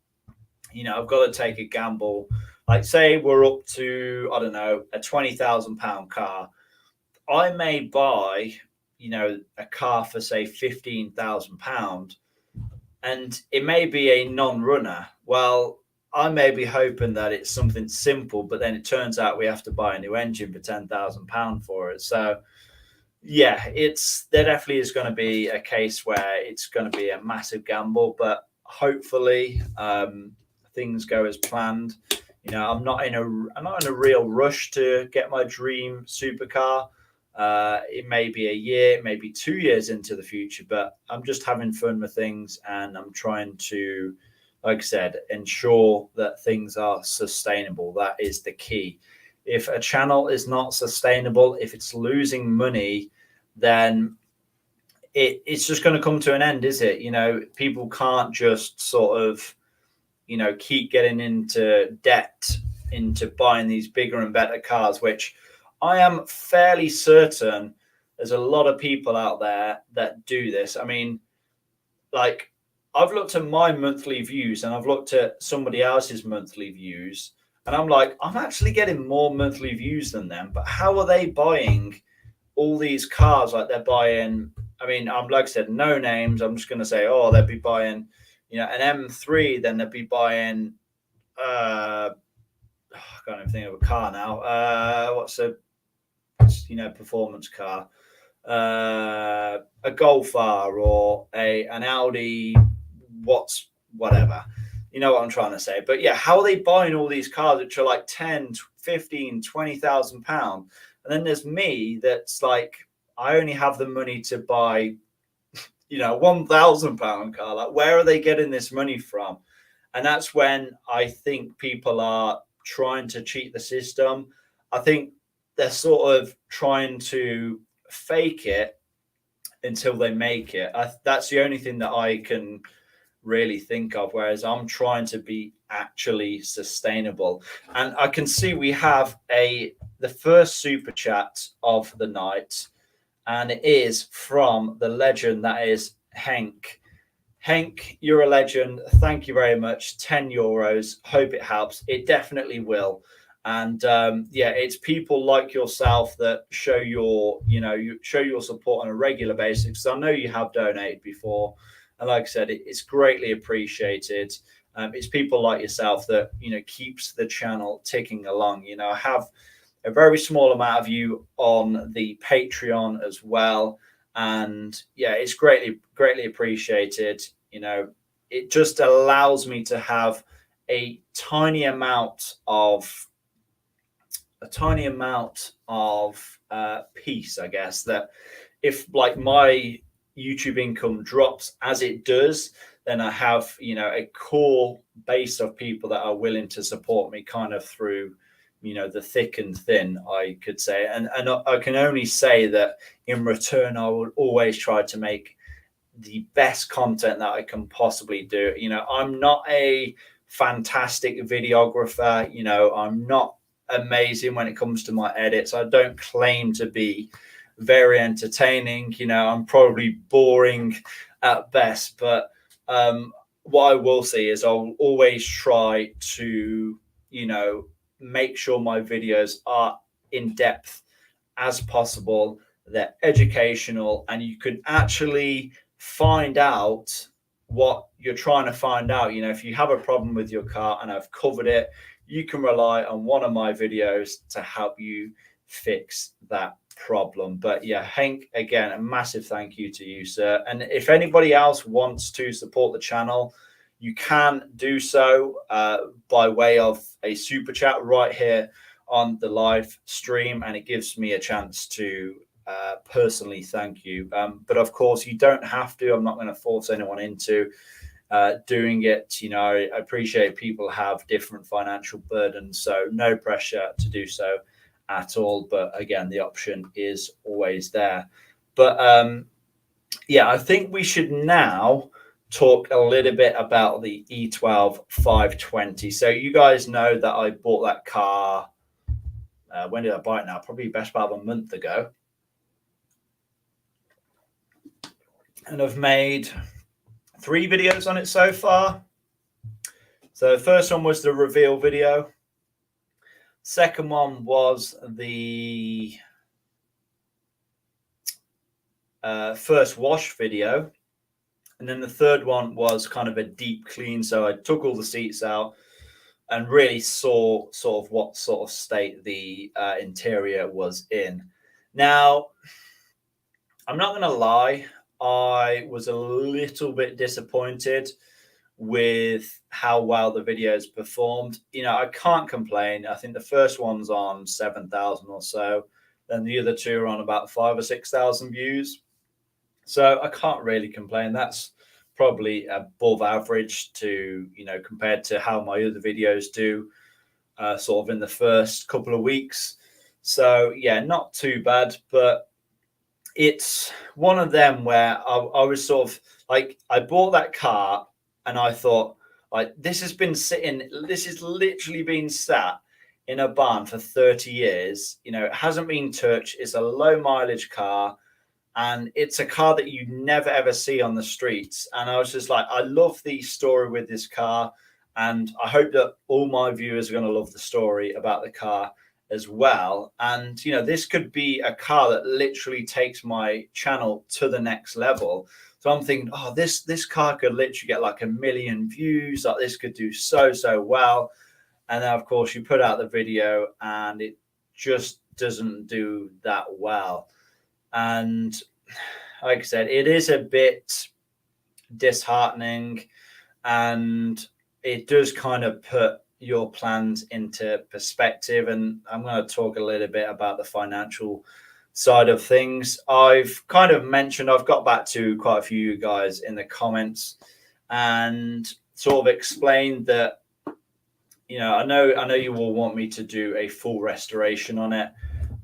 S1: you know, I've got to take a gamble. Like say we're up to, I don't know, a £20,000 car. I may buy, you know, a car for say £15,000, and it may be a non-runner. Well, I may be hoping that it's something simple, but then it turns out we have to buy a new engine for £10,000 for it. So yeah, there definitely is going to be a case where it's going to be a massive gamble, but hopefully things go as planned. You know, I'm not in a real rush to get my dream supercar. It may be a year, maybe 2 years into the future, but I'm just having fun with things, and I'm trying to, like I said, ensure that things are sustainable. That is the key. If a channel is not sustainable, if it's losing money, then it's just going to come to an end, is it? You know, people can't just sort of, you know, keep getting into debt, into buying these bigger and better cars, which I am fairly certain there's a lot of people out there that do this. I mean, like, I've looked at my monthly views and I've looked at somebody else's monthly views, and I'm like, I'm actually getting more monthly views than them, but how are they buying all these cars? Like, they're buying, I mean, I'm, like I said, no names. I'm just going to say, oh, they'd be buying, you know, an M3, then they'd be buying, I can't even think of a car now. What's a, you know, performance car? A Golf R or an Audi, whatever. You know what I'm trying to say. But yeah, how are they buying all these cars which are like 10, 15, 20,000 pounds? And then there's me that's like, I only have the money to buy, you know, £1,000 car. Like, where are they getting this money from? And that's when I think people are trying to cheat the system. I think they're sort of trying to fake it until they make it. That's the only thing that I can really think of, whereas I'm trying to be actually sustainable. And I can see we have the first super chat of the night, and it is from the legend that is Henk. Henk, you're a legend. Thank you very much. €10. Hope it helps. It definitely will. And yeah, it's people like yourself that show your, you show your support on a regular basis. Because I know you have donated before, and like I said, it's greatly appreciated. It's people like yourself that, keeps the channel ticking along. I have a very small amount of you on the Patreon as well, and yeah, it's greatly appreciated. It just allows me to have a tiny amount of peace, I guess, that if like my YouTube income drops as it does, then I have, a core base of people that are willing to support me kind of through, the thick and thin, I could say. And I can only say that in return, I will always try to make the best content that I can possibly do. I'm not a fantastic videographer. I'm not amazing when it comes to my edits. I don't claim to be very entertaining. I'm probably boring at best, but what I will say is I'll always try to, make sure my videos are in depth as possible. They're educational, and you can actually find out what you're trying to find out. If you have a problem with your car and I've covered it, you can rely on one of my videos to help you fix that problem. But yeah, Hank, again, a massive thank you to you, sir. And if anybody else wants to support the channel, you can do so by way of a super chat right here on the live stream, and it gives me a chance to personally thank you. But of course, you don't have to. I'm not going to force anyone into doing it. I appreciate people have different financial burdens, so no pressure to do so at all. But again, the option is always there. But yeah, I think we should now talk a little bit about the E12 520. So you guys know that I bought that car. When did I buy it now? Probably best part of a month ago. And I've made 3 videos on it so far. So the first one was the reveal video. Second one was the first wash video. And then the third one was kind of a deep clean. So I took all the seats out, and really saw sort of what sort of state the interior was in. Now, I'm not going to lie, I was a little bit disappointed with how well the videos performed. I can't complain. I think the first one's on 7,000 or so, then the other two are on about 5 or 6,000 views. So I can't really complain. That's probably above average to, compared to how my other videos do sort of in the first couple of weeks. So yeah, not too bad, but it's one of them where I was sort of like, I bought that car and I thought, like, this has literally been sat in a barn for 30 years. It hasn't been touched. It's a low mileage car and it's a car that you never ever see on the streets. And I was just like, I love the story with this car. And I hope that all my viewers are going to love the story about the car as well. And this could be a car that literally takes my channel to the next level. So I'm thinking, oh, this car could literally get like 1 million views. Like, this could do so well. And then of course you put out the video and it just doesn't do that well. And like I said, it is a bit disheartening, and it does kind of put your plans into perspective. And I'm going to talk a little bit about the financial side of things. I've kind of mentioned, I've got back to quite a few of you guys in the comments and sort of explained that, I know you all want me to do a full restoration on it,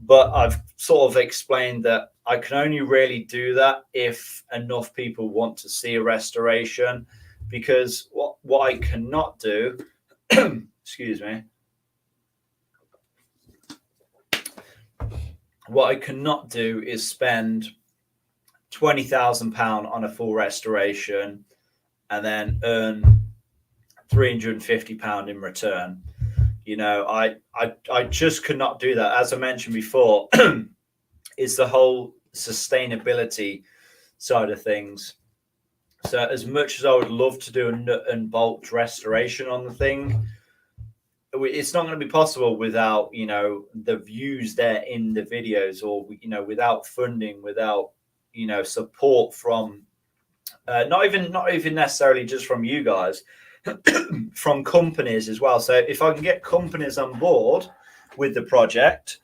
S1: but I've sort of explained that I can only really do that if enough people want to see a restoration, because what I cannot do, excuse me, what I cannot do is spend £20,000 on a full restoration and then earn £350 in return. I just could not do that. As I mentioned before, is the whole sustainability side of things. So as much as I would love to do a nut and bolt restoration on the thing, it's not going to be possible without, the views there in the videos, or, without funding, without, support from not even necessarily just from you guys, from companies as well. So if I can get companies on board with the project,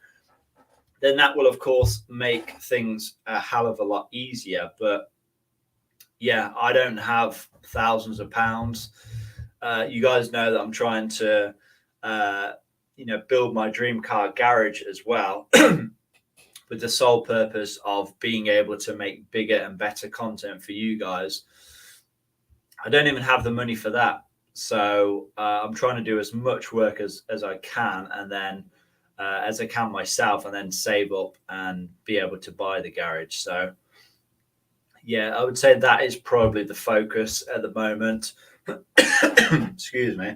S1: then that will of course make things a hell of a lot easier. But yeah, I don't have thousands of pounds. You guys know that I'm trying to build my dream car garage as well, with the sole purpose of being able to make bigger and better content for you guys. I don't even have the money for that. So I'm trying to do as much work as I can, and then as I can myself, and then save up and be able to buy the garage. So yeah, I would say that is probably the focus at the moment. Excuse me.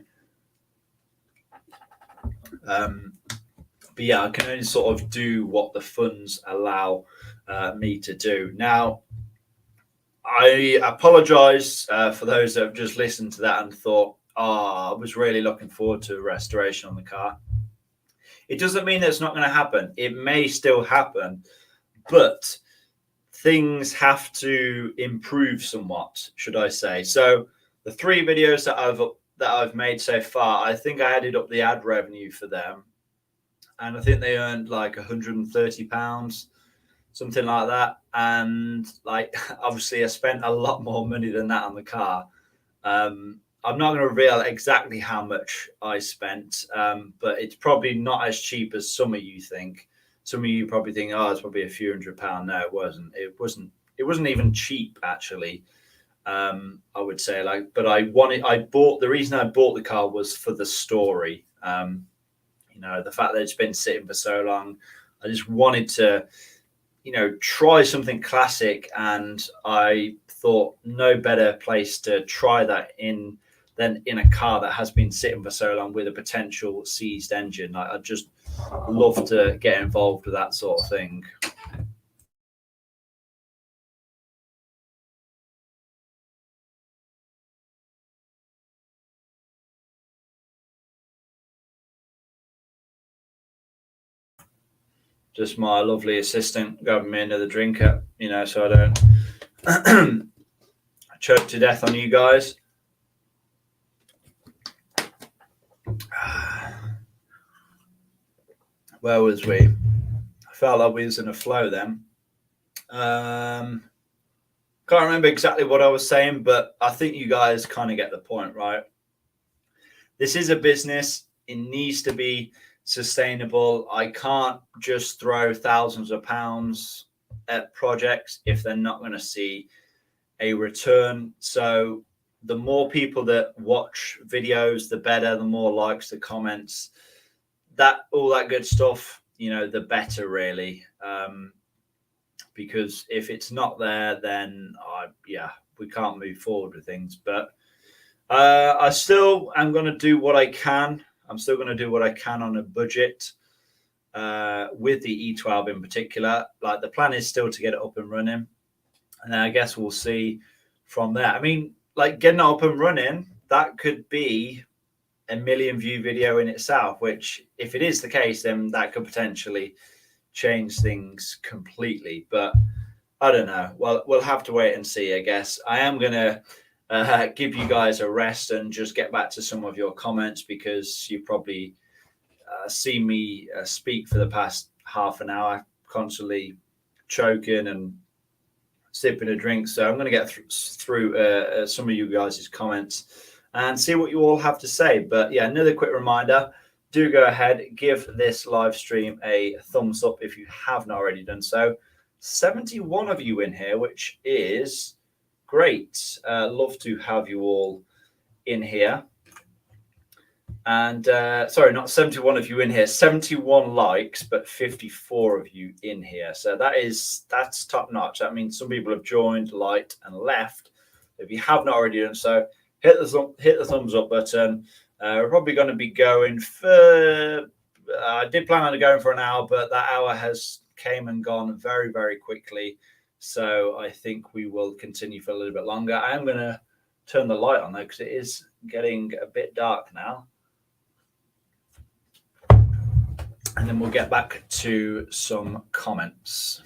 S1: But yeah, I can only sort of do what the funds allow me to do. Now, I apologize for those that have just listened to that and thought, I was really looking forward to a restoration on the car. It doesn't mean that it's not going to happen. It may still happen, but things have to improve somewhat, should I say. So the 3 videos that I've made so far, I think I added up the ad revenue for them, and I think they earned like £130, something like that. And like, obviously I spent a lot more money than that on the car. I'm not going to reveal exactly how much I spent, but it's probably not as cheap as some of you think. Some of you probably think, oh, it's probably a few £100. No, it wasn't. It wasn't even cheap, actually. I would say, like, but the reason I bought the car was for the story. The fact that it's been sitting for so long, I just wanted to, try something classic. And I thought no better place to try that than in a car that has been sitting for so long with a potential seized engine. I just love to get involved with that sort of thing. Just my lovely assistant grabbing me another drink, so I don't choke to death on you guys. Where was we? I felt like we was in a flow then. Can't remember exactly what I was saying, but I think you guys kind of get the point, right? This is a business. It needs to be sustainable. I can't just throw thousands of pounds at projects if they're not going to see a return. So the more people that watch videos, the better, the more likes, the comments, all that good stuff, the better really. Because if it's not there, then we can't move forward with things. But I still am going to do what I can. I'm still going to do what I can on a budget with the E12 in particular. Like the plan is still to get it up and running. And then I guess we'll see from there. I mean, like getting it up and running, that could be a 1 million view video in itself, which if it is the case, then that could potentially change things completely. But I don't know. Well, we'll have to wait and see, I guess. I am going to give you guys a rest and just get back to some of your comments because you probably seen me speak for the past half an hour, constantly choking and sipping a drink. So I'm going to get through some of you guys' comments and see what you all have to say. But yeah, another quick reminder, do go ahead, give this live stream a thumbs up if you have not already done so. 71 of you in here, which is great. Love to have you all in here. And sorry, not 71 of you in here, 71 likes, but 54 of you in here. So that's top notch. That means some people have joined, liked, and left. If you have not already done so, hit the thumbs up button. We're probably going to be going for. I did plan on going for an hour, but that hour has came and gone very, very quickly. So I think we will continue for a little bit longer. I am going to turn the light on though, because it is getting a bit dark now. And then we'll get back to some comments.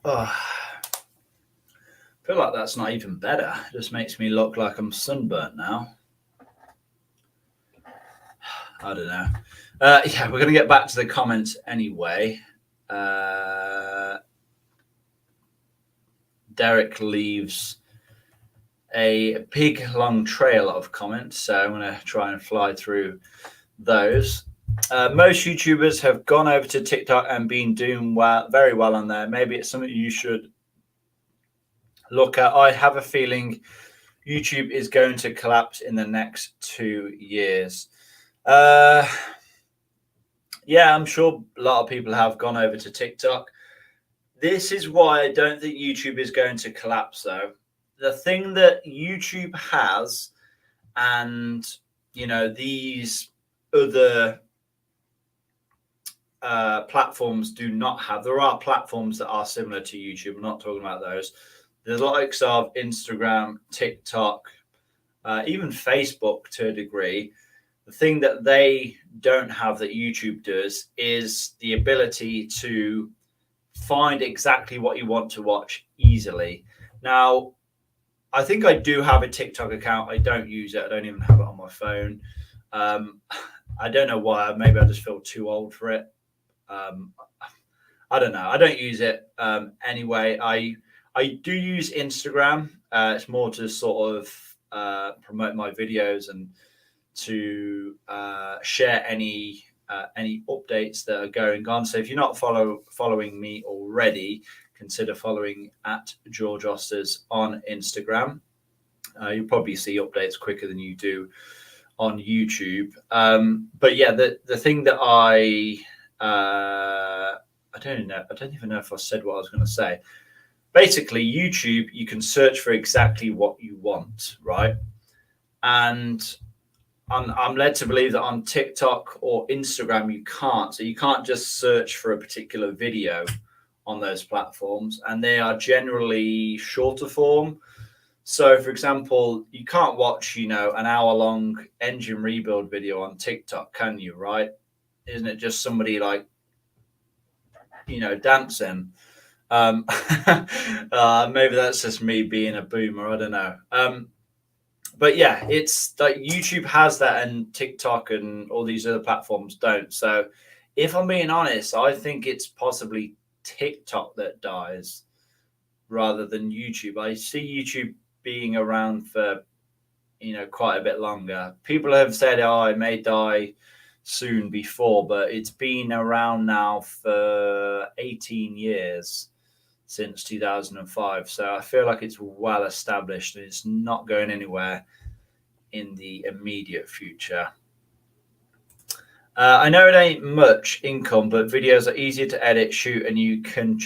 S1: I feel like that's not even better. It just makes me look like I'm sunburnt now. I don't know. Yeah, we're going to get back to the comments anyway. Derek leaves a big long trail of comments, so I'm going to try and fly through those. Most YouTubers have gone over to TikTok and been doing very well on there. Maybe it's something you should look at. I have a feeling YouTube is going to collapse in the next 2 years. Yeah, I'm sure a lot of people have gone over to TikTok. This is why I don't think YouTube is going to collapse, though. The thing that YouTube has, and these other platforms do not have. There are platforms that are similar to YouTube. I'm not talking about those. The likes of Instagram, TikTok, even Facebook to a degree. The thing that they don't have that YouTube does is the ability to find exactly what you want to watch easily. Now, I think I do have a TikTok account. I don't use it. I don't even have it on my phone. I don't know why. Maybe I just feel too old for it. I don't know. I don't use it anyway. I do use Instagram. It's more to sort of promote my videos and to share any updates that are going on. So if you're not following me already, consider following at George Osters on Instagram. You'll probably see updates quicker than you do on YouTube. But yeah, the thing that I don't know. I don't even know if I said what I was going to say. Basically, YouTube, you can search for exactly what you want, right? And I'm led to believe that on TikTok or Instagram, you can't. So you can't just search for a particular video on those platforms, and they are generally shorter form. So, for example, you can't watch, an hour-long engine rebuild video on TikTok, can you? Right? Isn't it just somebody like, dancing? Maybe that's just me being a boomer. I don't know. But yeah, it's like YouTube has that, and TikTok and all these other platforms don't. So, if I'm being honest, I think it's possibly TikTok that dies rather than YouTube. I see YouTube being around for quite a bit longer. People have said, "Oh, it may die soon," before, but it's been around now for 18 years, since 2005. So I feel like it's well established and it's not going anywhere in the immediate future. I know it ain't much income, but videos are easier to edit, shoot, and you can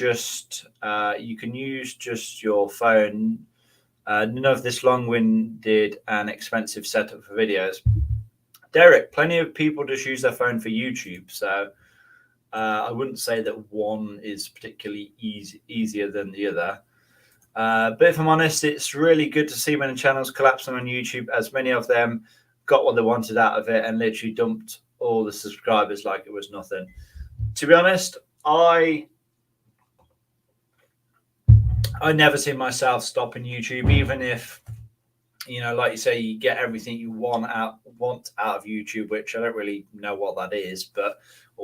S1: use just your phone. None of this long-winded and expensive setup for videos. Derek, plenty of people just use their phone for YouTube, so I wouldn't say that one is particularly easier than the other. But if I'm honest, it's really good to see many channels collapsing on YouTube, as many of them got what they wanted out of it and literally dumped all the subscribers like it was nothing. To be honest, I never see myself stopping YouTube, even if, like you say, you get everything you want out of YouTube, which I don't really know what that is, or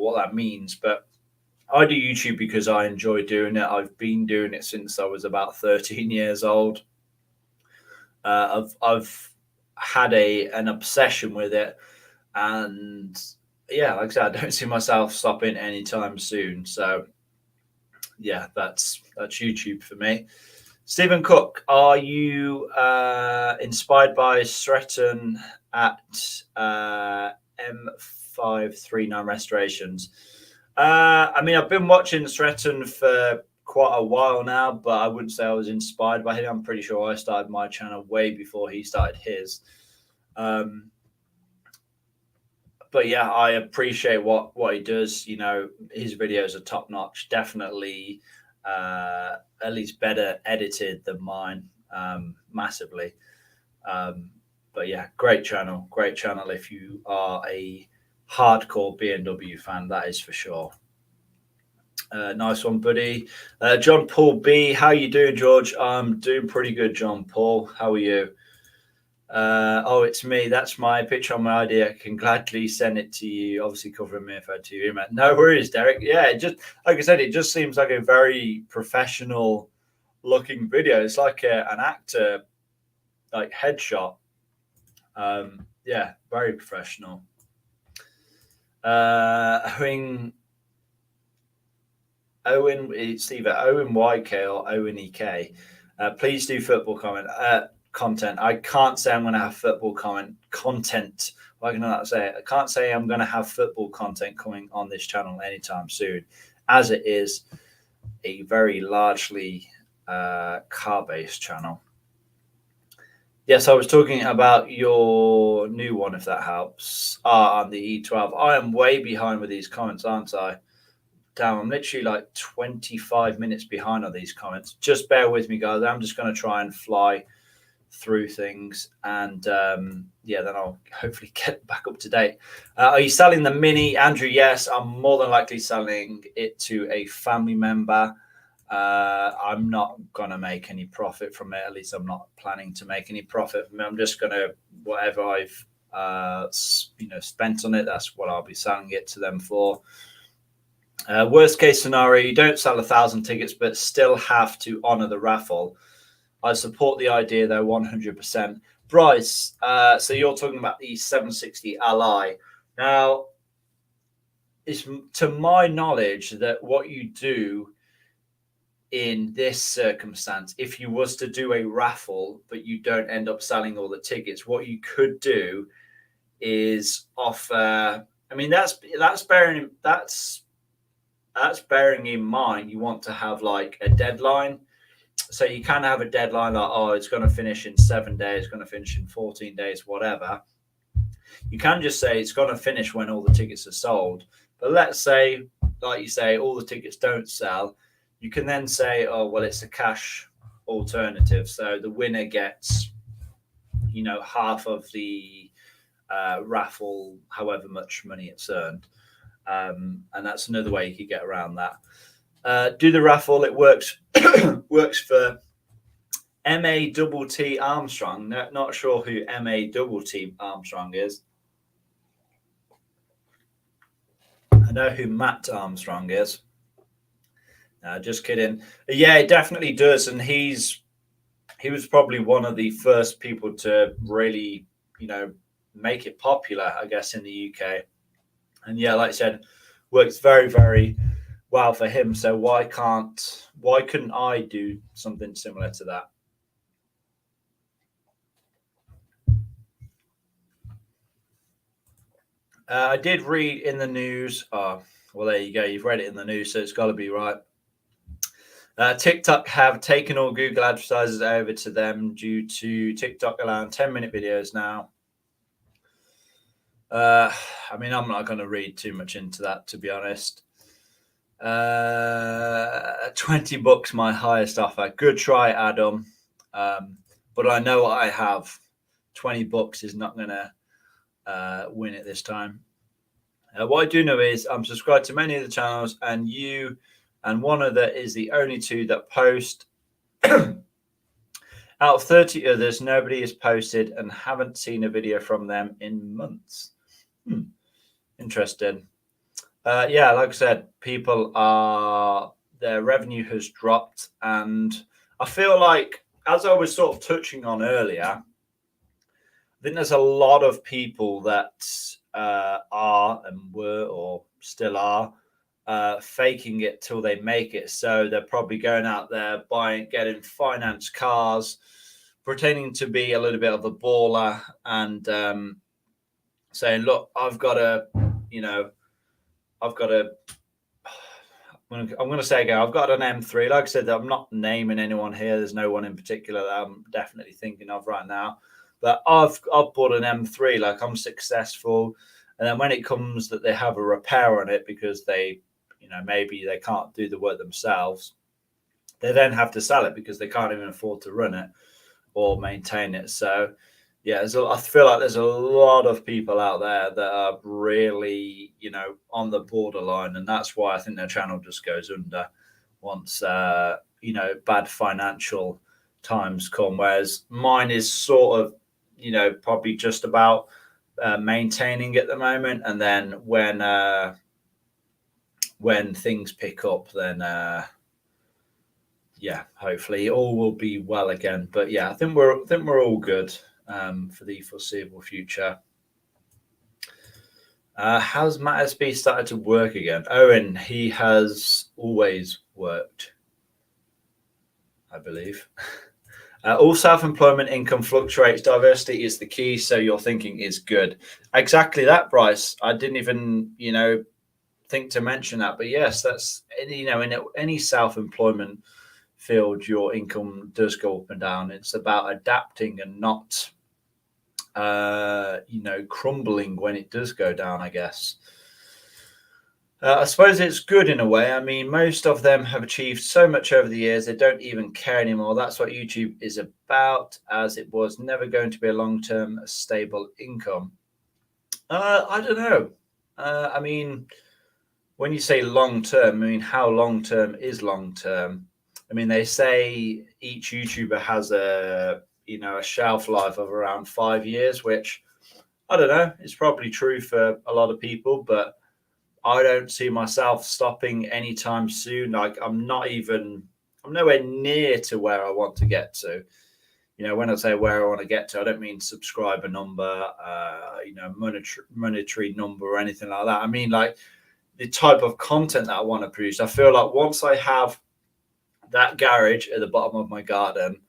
S1: what that means. But I do YouTube because I enjoy doing it. I've been doing it since I was about 13 years old. I've had an obsession with it, and yeah, like I said, I don't see myself stopping anytime soon. So yeah, that's YouTube for me. Stephen Cook, are you inspired by Stretton at M539 Restorations? I mean, I've been watching Stretton for quite a while now, but I wouldn't say I was inspired by him. I'm pretty sure I started my channel way before he started his. But yeah, I appreciate what he does. His videos are top notch. Definitely, at least better edited than mine, massively. But yeah, great channel. Great channel if you are a hardcore BMW fan, that is for sure. Nice one, buddy. John Paul B, how you doing, George? I'm doing pretty good, John Paul. How are you? Oh, it's me. That's my picture on my ID. I can gladly send it to you. Obviously, covering me if I to you, man. No worries, Derek. Yeah, it just like I said, it just seems like a very professional looking video. It's like an actor, like headshot. Yeah, very professional. Owen, it's either Owen YK or Owen EK. Please do football content. I can't say I'm going to have football content. Why can I not say it? I can't say I'm going to have football content coming on this channel anytime soon, as it is a very largely car-based channel. Yes, I was talking about your new one, if that helps. On the E12. I am way behind with these comments, aren't I? Damn, I'm literally like 25 minutes behind on these comments. Just bear with me, guys. I'm just going to try and fly through things, and yeah, then I'll hopefully get back up to date. Are you selling the Mini, Andrew? Yes, I'm more than likely selling it to a family member. I'm not gonna make any profit from it. At least I'm not planning to make any profit from it. I'm just gonna, whatever I've spent on it, that's what I'll be selling it to them for. Worst case scenario, you don't sell 1,000 tickets, but still have to honor the raffle. I support the idea, though, 100%. Bryce, so you're talking about the 760 Li. Now, it's to my knowledge that what you do in this circumstance, if you was to do a raffle, but you don't end up selling all the tickets, what you could do is offer. I mean, that's bearing in mind you want to have like a deadline. So you can have a deadline like, oh, it's going to finish in 7 days, going to finish in 14 days, whatever. You can just say it's going to finish when all the tickets are sold. But let's say, like you say, all the tickets don't sell. You can then say, oh, well, it's a cash alternative. So the winner gets, half of the raffle, however much money it's earned. And that's another way you could get around that. Do the raffle. It works for MATT Armstrong. Not sure who MATT Armstrong is. I know who Matt Armstrong is. Just kidding. Yeah, it definitely does. And he was probably one of the first people to really, make it popular, I guess, in the UK. And yeah, like I said, works very, very well for him. So why couldn't I do something similar to that? I did read in the news. Oh, well, there you go. You've read it in the news, so it's got to be right. TikTok have taken all Google advertisers over to them due to TikTok allowing 10-minute videos now. I mean, I'm not going to read too much into that, to be honest. $20, my highest offer. Good try, Adam. But I know what I have. $20 is not going to win it this time. What I do know is I'm subscribed to many of the channels, and you and one other is the only two that post. Out of 30 others, nobody has posted and haven't seen a video from them in months. Interesting. Yeah, like I said, their revenue has dropped, and I feel like, as I was sort of touching on earlier, I think there's a lot of people that are and were or still are faking it till they make it. So they're probably going out there getting finance cars, pretending to be a little bit of a baller, and saying, look, I'm going to say again, I've got an M3. Like I said, I'm not naming anyone here. There's no one in particular that I'm definitely thinking of right now. But I've bought an M3, like I'm successful. And then when it comes that they have a repair on it because they, maybe they can't do the work themselves, they then have to sell it because they can't even afford to run it or maintain it. So, yeah, I feel like there's a lot of people out there that are really, on the borderline. And that's why I think their channel just goes under once, bad financial times come. Whereas mine is sort of, probably just about maintaining at the moment. And then when things pick up, then hopefully all will be well again. But yeah, I think we're all good for the foreseeable future. How's Matt SB started to work again? Owen, he has always worked, I believe. All self-employment income fluctuates. Diversity is the key. So your thinking is good. Exactly that, Bryce. I didn't even, think to mention that. But yes, that's, in any self-employment field, your income does go up and down. It's about adapting and not, crumbling when it does go down, I guess. I suppose it's good in a way. I mean, most of them have achieved so much over the years, they don't even care anymore. That's what YouTube is about, as it was never going to be a long-term stable income. I don't know. I mean, when you say long-term, I mean, how long-term is long-term? I mean, they say each YouTuber has a shelf life of around 5 years, which I don't know. It's probably true for a lot of people, but I don't see myself stopping anytime soon. Like I'm nowhere near to where I want to get to. When I say where I want to get to, I don't mean subscriber number, monetary number or anything like that. I mean like the type of content that I want to produce. I feel like once I have that garage at the bottom of my garden,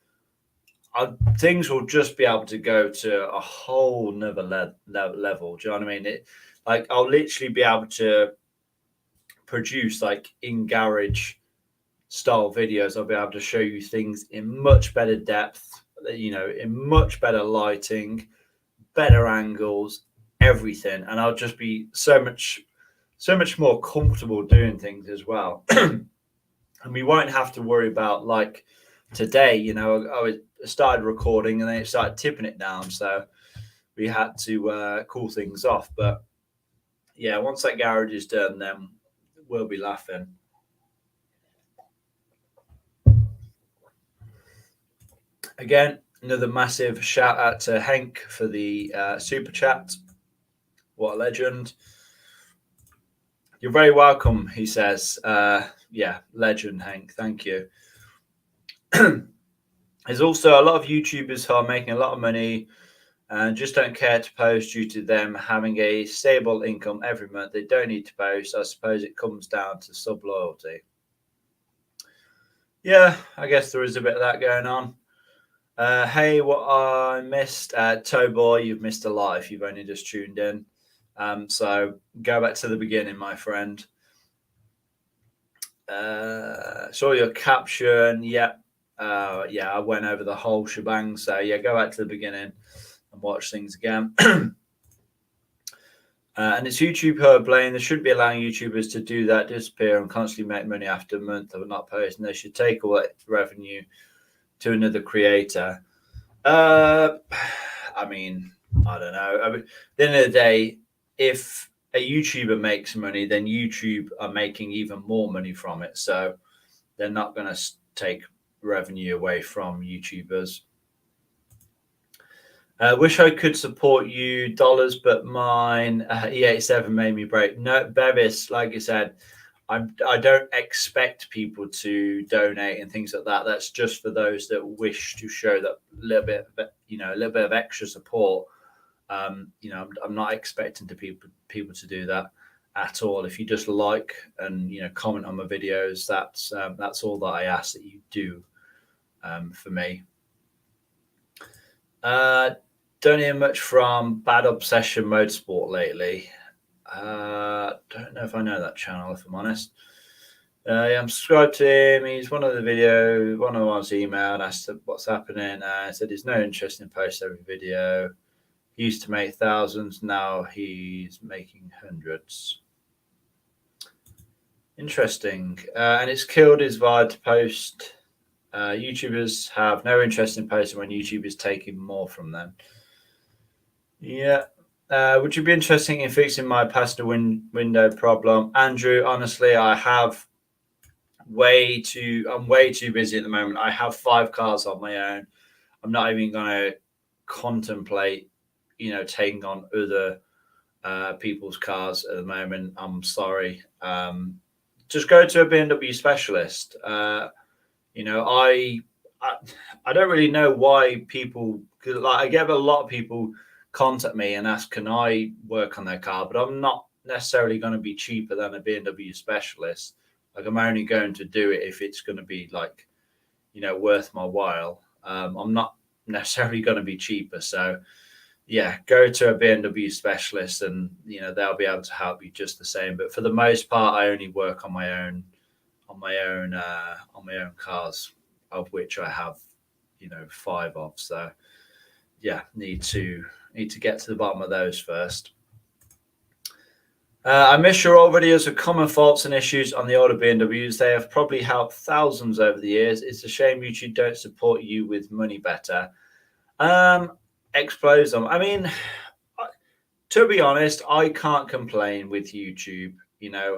S1: things will just be able to go to a whole nother level. Do you know what I mean? Like I'll literally be able to produce like in garage style videos. I'll be able to show you things in much better depth, in much better lighting, better angles, everything, and I'll just be so much more comfortable doing things as well. And we won't have to worry about, like today, I started recording and then it started tipping it down, so we had to cool things off. But yeah, once that garage is done, then we'll be laughing. Again, another massive shout out to Henk for the super chat. What a legend. You're very welcome, he says. Yeah, legend, Henk. Thank you. There's also a lot of YouTubers who are making a lot of money and just don't care to post due to them having a stable income every month. They don't need to post. I suppose it comes down to sub loyalty. Yeah, I guess there is a bit of that going on. Hey, what I missed, Towboy, you've missed a lot if you've only just tuned in. So go back to the beginning, my friend. Saw your caption. Yeah, I went over the whole shebang. So yeah, go back to the beginning and watch things again. And it's YouTube who are blaming. They shouldn't be allowing YouTubers to do that, disappear and constantly make money after a month of not posting. They should take all that revenue to another creator. I mean, I don't know. I mean, at the end of the day, if a YouTuber makes money, then YouTube are making even more money from it. So they're not going to take revenue away from YouTubers. Wish I could support you, dollars, but mine E87 made me break. No, Bevis, like I said, I don't expect people to donate and things like that. That's just for those that wish to show that little bit of extra support. I'm not expecting people to do that at all. If you just like and comment on my videos, that's all that I ask that you do for me. Don't hear much from Bad Obsession Motorsport lately. Don't know if I know that channel, if I'm honest. Yeah, I'm subscribed to him. He's one of the ones emailed, asked what's happening. Said he's no interest in post every video. He used to make thousands, now he's making hundreds. Interesting. And it's killed his vibe to post. YouTubers have no interest in posting when YouTube is taking more from them. Yeah. Would you be interested in fixing my passenger window problem? Andrew, honestly, I'm way too busy at the moment. I have 5 cars on my own. I'm not even going to contemplate, taking on other people's cars at the moment. I'm sorry. Just go to a BMW specialist. I don't really know why people, I get a lot of people contact me and ask, can I work on their car? But I'm not necessarily going to be cheaper than a BMW specialist. Like, I'm only going to do it if it's going to be worth my while. I'm not necessarily going to be cheaper. So yeah, go to a BMW specialist and they'll be able to help you just the same. But for the most part, I only work on my own cars, of which I have 5 of. So yeah, need to get to the bottom of those first. I miss your old videos of common faults and issues on the older BMWs. They have probably helped thousands over the years. It's a shame YouTube don't support you with money better. Expose them. I mean, to be honest, I can't complain with YouTube.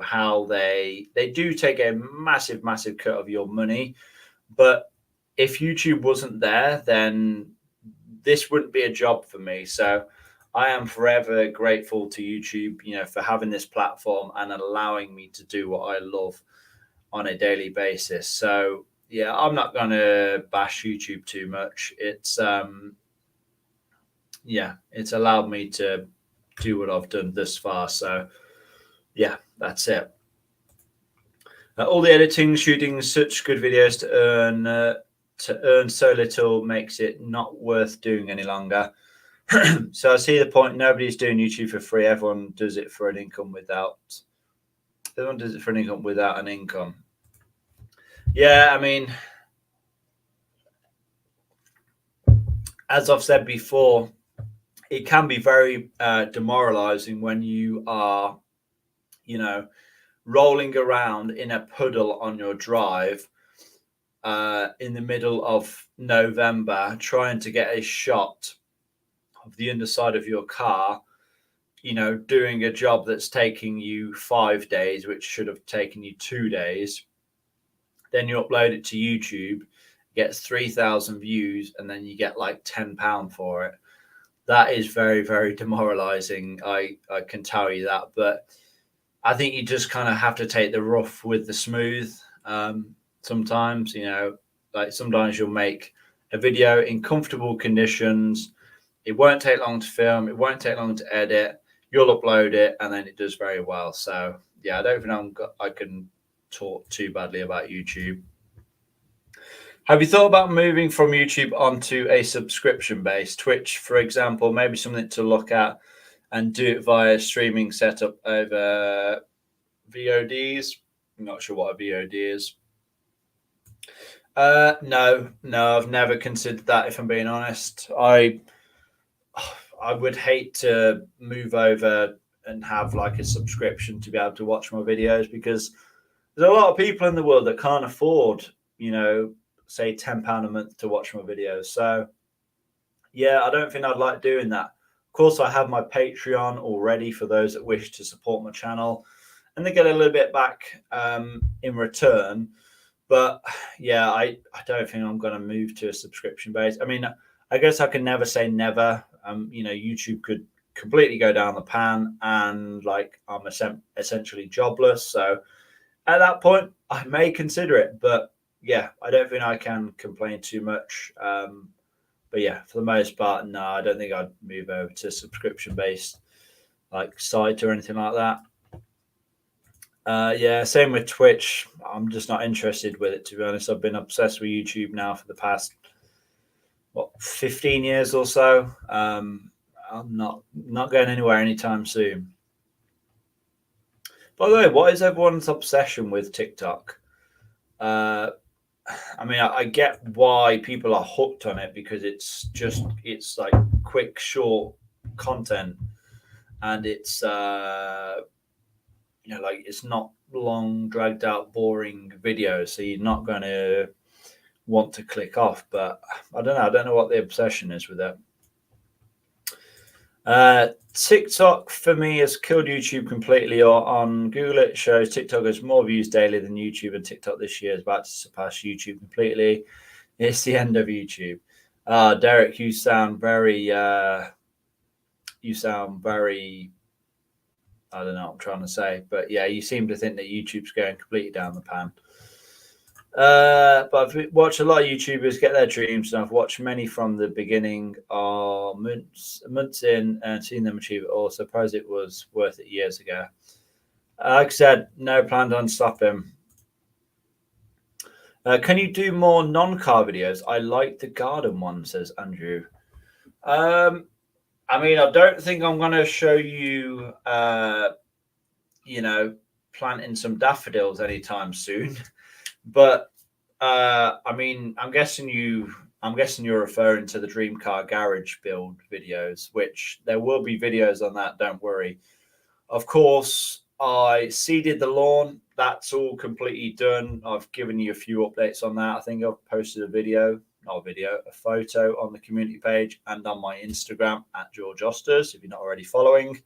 S1: How they do take a massive cut of your money, but if YouTube wasn't there, then this wouldn't be a job for me. So I am forever grateful to YouTube, for having this platform and allowing me to do what I love on a daily basis. So yeah, I'm not going to bash YouTube too much. It's it's allowed me to do what I've done thus far. So yeah, that's it. All the editing, shooting such good videos to earn to earn so little makes it not worth doing any longer. So I see the point. Nobody's doing YouTube for free. Everyone does it for an income without. Everyone does it for an income without an income. Yeah, I mean, as I've said before, it can be very demoralizing when you are, rolling around in a puddle on your drive in the middle of November, trying to get a shot of the underside of your car, doing a job that's taking you 5 days, which should have taken you 2 days. Then you upload it to YouTube, gets 3,000 views, and then you get like £10 for it. That is very, very demoralizing. I can tell you that. But I think you just kind of have to take the rough with the smooth. Sometimes, like sometimes you'll make a video in comfortable conditions. It won't take long to film. It won't take long to edit. You'll upload it, and then it does very well. So, yeah, I don't think I can talk too badly about YouTube. Have you thought about moving from YouTube onto a subscription-based Twitch, for example? Maybe something to look at and do it via streaming setup over VODs. I'm not sure what a VOD is. No, I've never considered that, if I'm being honest. I would hate to move over and have like a subscription to be able to watch my videos, because there's a lot of people in the world that can't afford, say £10 a month to watch my videos. So yeah, I don't think I'd like doing that. Of course, I have my Patreon already for those that wish to support my channel, and they get a little bit back in return. But yeah, I don't think I'm going to move to a subscription base. I mean, I guess I can never say never. YouTube could completely go down the pan, and like I'm essentially jobless. So at that point, I may consider it. But yeah, I don't think I can complain too much. But yeah, for the most part, no, I don't think I'd move over to subscription-based like site or anything like that. Yeah, same with Twitch. I'm just not interested with it, to be honest. I've been obsessed with YouTube now for the past 15 years or so. I'm not going anywhere anytime soon. By the way, what is everyone's obsession with TikTok? I mean, I get why people are hooked on it, because it's like quick, short content, and it's like it's not long, dragged out, boring videos, so you're not going to want to click off. But I don't know what the obsession is with it. TikTok for me has killed YouTube completely. Or on Google, it shows TikTok has more views daily than YouTube, and TikTok this year is about to surpass YouTube completely. It's the end of YouTube. Derek, you sound very I don't know what I'm trying to say, but yeah, you seem to think that YouTube's going completely down the pan. But I've watched a lot of YouTubers get their dreams, and I've watched many from the beginning, or months in, and seen them achieve it all. Suppose it was worth it years ago. Like I said, no plan on stopping. Can you do more non-car videos? I like the garden one, says Andrew. I mean, I don't think I'm going to show you, planting some daffodils anytime soon. But I mean, I'm guessing you're referring to the Dream Car Garage build videos, which there will be videos on that. Don't worry. Of course, I seeded the lawn. That's all completely done. I've given you a few updates on that. I think I've posted a photo on the community page and on my Instagram at George Osters, if you're not already following.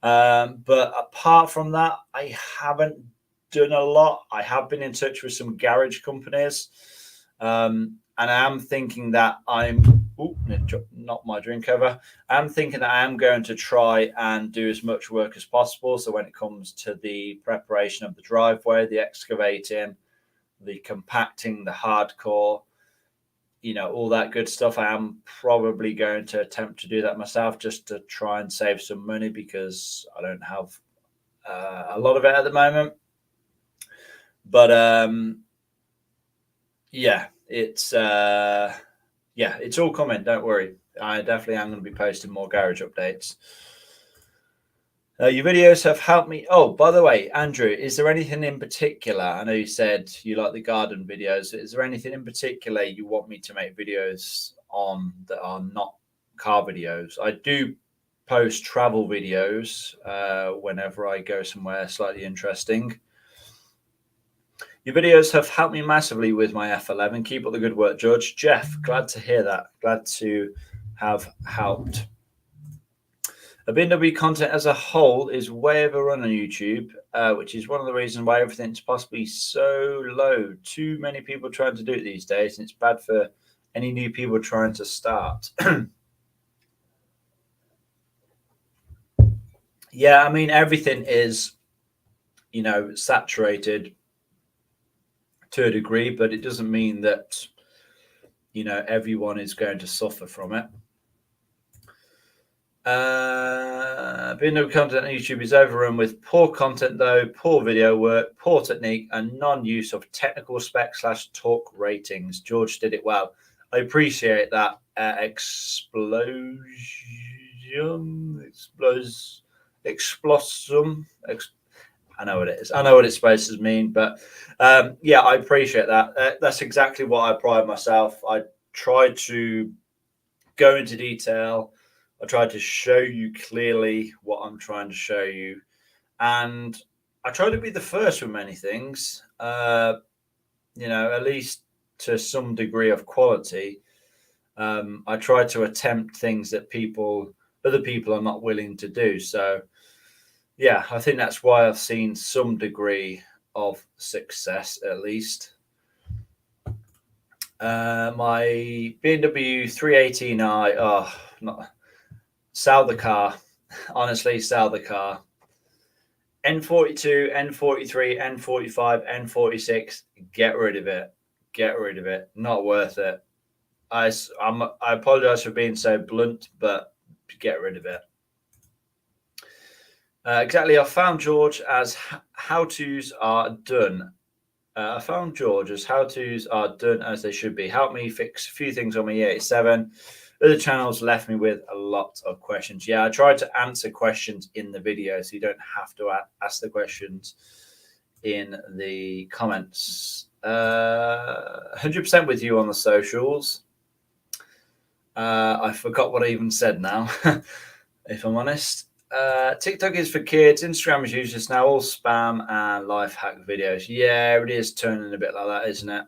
S1: But apart from that, I haven't done a lot. I have been in touch with some garage companies, and I am thinking that not my drink over. I'm thinking that I am going to try and do as much work as possible. So when it comes to the preparation of the driveway, the excavating, the compacting, the hardcore, all that good stuff, I am probably going to attempt to do that myself, just to try and save some money, because I don't have a lot of it at the moment. But yeah, it's it's all coming. Don't worry. I definitely am going to be posting more garage updates. Your videos have helped me. Oh, by the way, Andrew, is there anything in particular? I know you said you like the garden videos. Is there anything in particular you want me to make videos on that are not car videos? I do post travel videos whenever I go somewhere slightly interesting. Your videos have helped me massively with my F11. Keep up the good work, George. Jeff, glad to hear that. Glad to have helped. The BMW content as a whole is way overrun on YouTube, which is one of the reasons why everything's possibly so low. Too many people trying to do it these days, and it's bad for any new people trying to start. Yeah, I mean, everything is, saturated to a degree, but it doesn't mean that, everyone is going to suffer from it. Video content on YouTube is overrun with poor content, though, poor video work, poor technique, and non-use of technical specs / talk ratings. George did it well. I appreciate that. Explosum. I know what it is. I know what it's supposed to mean, but yeah, I appreciate that. That's exactly what I pride myself. I try to go into detail. I try to show you clearly what I'm trying to show you. And I try to be the first with many things, at least to some degree of quality. I try to attempt things that other people are not willing to do. So, yeah, I think that's why I've seen some degree of success, at least. My BMW 318i, sell the car. Honestly, sell the car. N42, N43, N45, N46, get rid of it. Get rid of it. Not worth it. I apologize for being so blunt, but get rid of it. Exactly. I found George as how-tos are done. I found George as how-tos are done as they should be. Help me fix a few things on my E87. Other channels left me with a lot of questions. Yeah, I tried to answer questions in the video, so you don't have to ask the questions in the comments. 100% with you on the socials. I forgot what I even said now, if I'm honest. TikTok is for kids. Instagram is useless now. All spam and life hack videos. Yeah, it is turning a bit like that, isn't it?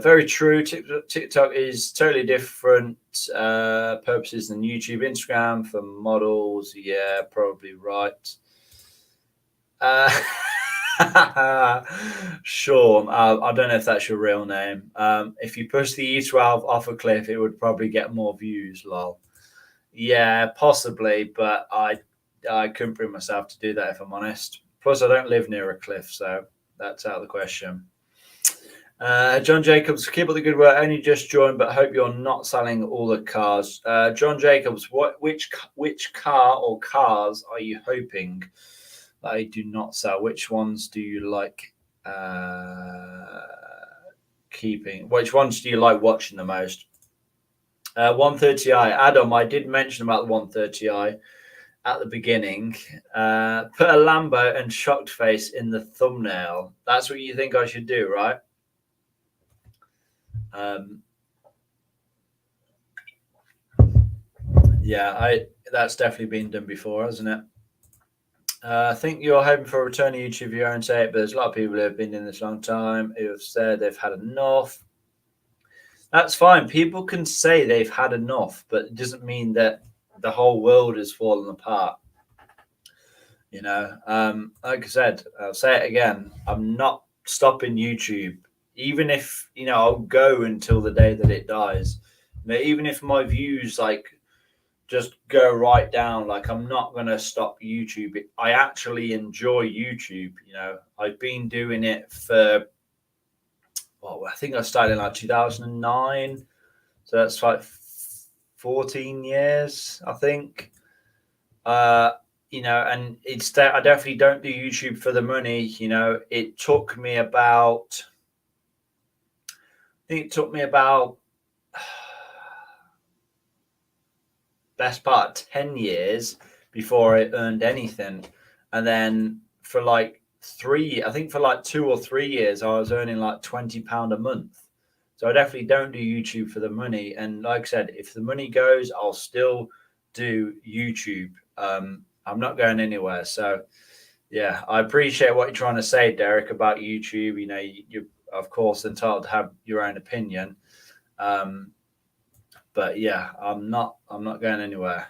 S1: Very true. TikTok is totally different purposes than YouTube. Instagram for models. Yeah, probably right. Sean, I don't know if that's your real name. If you push the E12 off a cliff, it would probably get more views. Lol. Yeah, possibly, but I couldn't bring myself to do that if I'm honest. Plus, I don't live near a cliff, so that's out of the question. John Jacobs, keep up the good work. Only just joined, but hope you're not selling all the cars. John Jacobs, which car or cars are you hoping that I do not sell? Which ones do you like keeping? Which ones do you like watching the most? 130i. Adam, I did mention about the 130i at the beginning. Put a Lambo and shocked face in the thumbnail. That's what you think I should do, right? Yeah, that's definitely been done before, hasn't it? I think you're hoping for a return to YouTube viewer and say it, but there's a lot of people who have been in this long time who have said they've had enough. That's fine. People can say they've had enough, but it doesn't mean that the whole world has fallen apart. Like I said, I'll say it again. I'm not stopping YouTube, even if I'll go until the day that it dies. Even if my views just go right down, I'm not gonna stop YouTube. I actually enjoy YouTube. I've been doing it for I think I started in 2009, so that's 14 years, I think. And it's that I definitely don't do YouTube for the money. It took me about think it took me about best part of 10 years before I earned anything. And then for like 2 or 3 years, I was earning like £20 a month. So I definitely don't do YouTube for the money. And like I said, if the money goes, I'll still do YouTube. I'm not going anywhere. So yeah, I appreciate what you're trying to say, Derek, about YouTube. You know, you're of course entitled to have your own opinion. But yeah, I'm not going anywhere.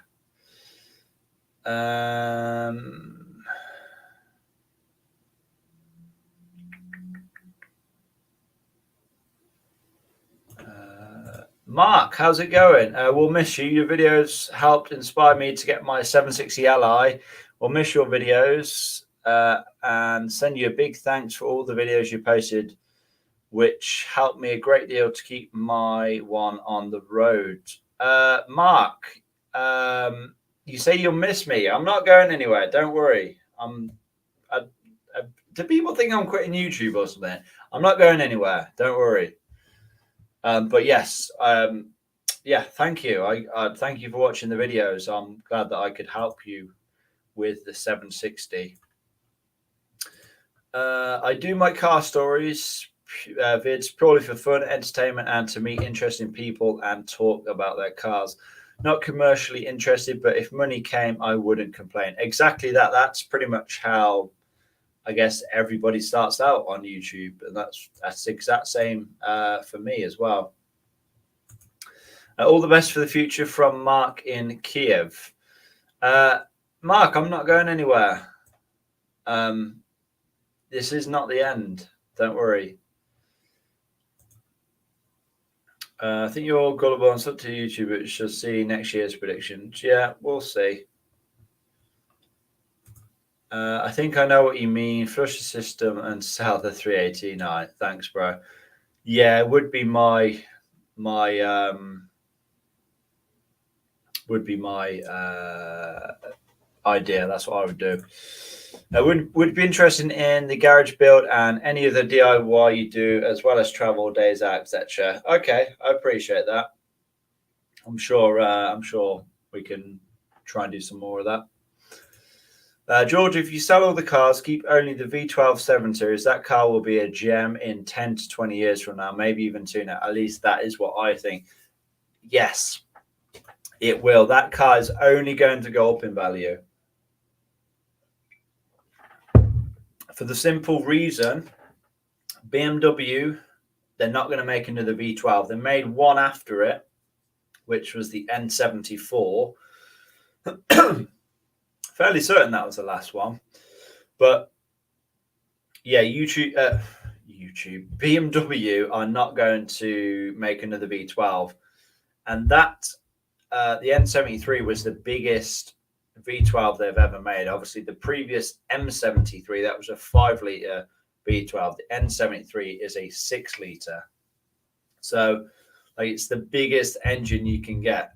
S1: Mark, how's it going? We'll miss you. Your videos helped inspire me to get my 760 Li. We'll miss your videos and send you a big thanks for all the videos you posted, which helped me a great deal to keep my one on the road. Mark, you say you'll miss me. I'm not going anywhere. Don't worry. Do people think I'm quitting YouTube or something? I'm not going anywhere. Don't worry. But yes, yeah, thank you. I thank you for watching the videos. I'm glad that I could help you with the 760. I do my car stories vids purely for fun, entertainment, and to meet interesting people and talk about their cars. Not commercially interested, but if money came, I wouldn't complain. Exactly that. That's pretty much how I guess everybody starts out on YouTube, and that's the exact same for me as well. All the best for the future from Mark in Kiev. Mark, I'm not going anywhere. This is not the end. Don't worry. I think you're all gullible and sub to YouTube, but shall see next year's predictions. Yeah, we'll see. I think I know what you mean. Flush the system and sell the 389. Thanks, bro. Yeah, it would be my idea. That's what I would do. Would be interested in the garage build and any of the DIY you do, as well as travel days out, etc. Okay, I appreciate that. I'm sure we can try and do some more of that. George, if you sell all the cars, keep only the V12 7 Series, that car will be a gem in 10 to 20 years from now, maybe even sooner. At least that is what I think. Yes, it will. That car is only going to go up in value. For the simple reason, BMW, they're not going to make another V12. They made one after it, which was the N74. Fairly certain that was the last one. But yeah, BMW are not going to make another V12. And that, the N73 was the biggest V12 they've ever made. Obviously, the previous M73, that was a 5-litre V12. The N73 is a 6-litre. So like, it's the biggest engine you can get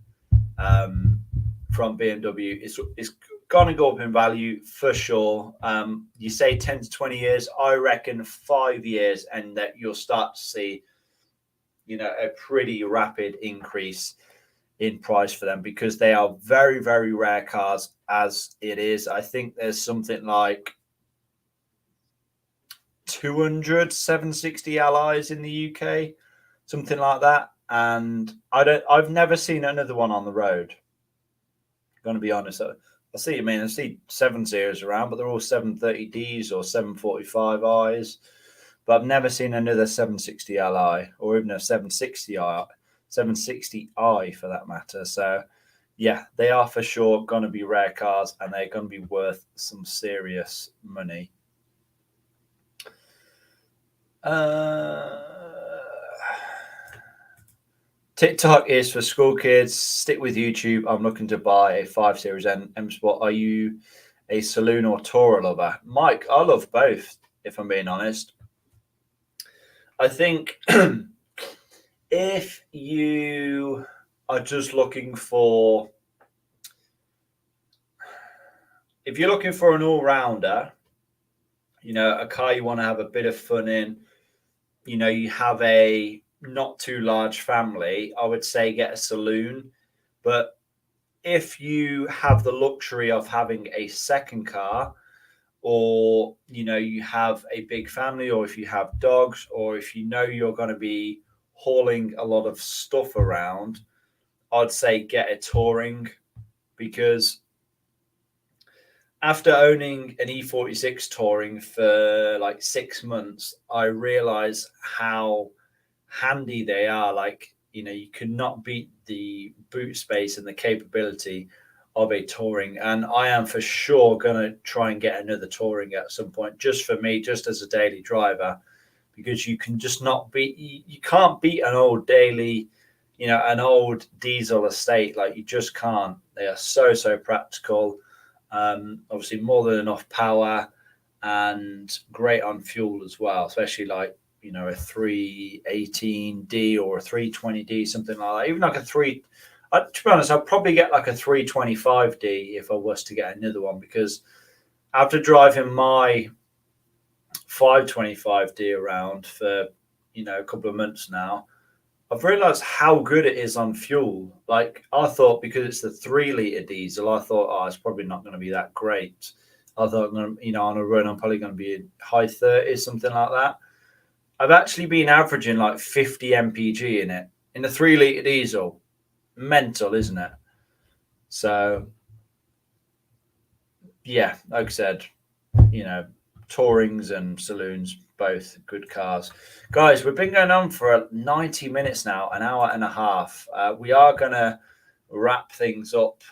S1: from BMW. It's going to go up in value for sure. You say 10 to 20 years. I reckon 5 years, and that you'll start to see, a pretty rapid increase in price for them, because they are very, very rare cars as it is. I think there's something like 200 760 Allies in the UK, something like that. And I've never seen another one on the road. I'm going to be honest. I see 7 Series around, but they're all 730Ds or 745Is. But I've never seen another 760 Li or even a 760i for that matter. So yeah, they are for sure going to be rare cars, and they're going to be worth some serious money. TikTok is for school kids. Stick with YouTube. I'm looking to buy a 5 Series M Sport. Are you a saloon or tourer lover? Mike, I love both, if I'm being honest. I think if you are just looking for, if you're looking for an all-rounder, a car you want to have a bit of fun in, you have a not too large family, I would say get a saloon. But if you have the luxury of having a second car, or you have a big family, or if you have dogs, or if you're going to be hauling a lot of stuff around, I'd say get a touring, because after owning an E46 touring for like 6 months, I realized how handy they are. Like, you could not beat the boot space and the capability of a touring. And I am for sure going to try and get another touring at some point, just for me, just as a daily driver, because you can just not beat, you can't beat an old daily, an old diesel estate. Like, you just can't. They are so practical. Obviously more than enough power and great on fuel as well, especially like, a 318D or a 320D, something like that. Even like a to be honest, I'd probably get like a 325D if I was to get another one, because after driving my 525D around for, a couple of months now, I've realized how good it is on fuel. Like, I thought because it's the 3 litre diesel, I thought, oh, it's probably not going to be that great. I thought, on a run, I'm probably going to be in high 30s, something like that. I've actually been averaging like 50 mpg in it, in the 3 litre diesel. Mental, isn't it? So, yeah, like I said, tourings and saloons, both good cars. Guys, we've been going on for 90 minutes now, an hour and a half. We are going to wrap things up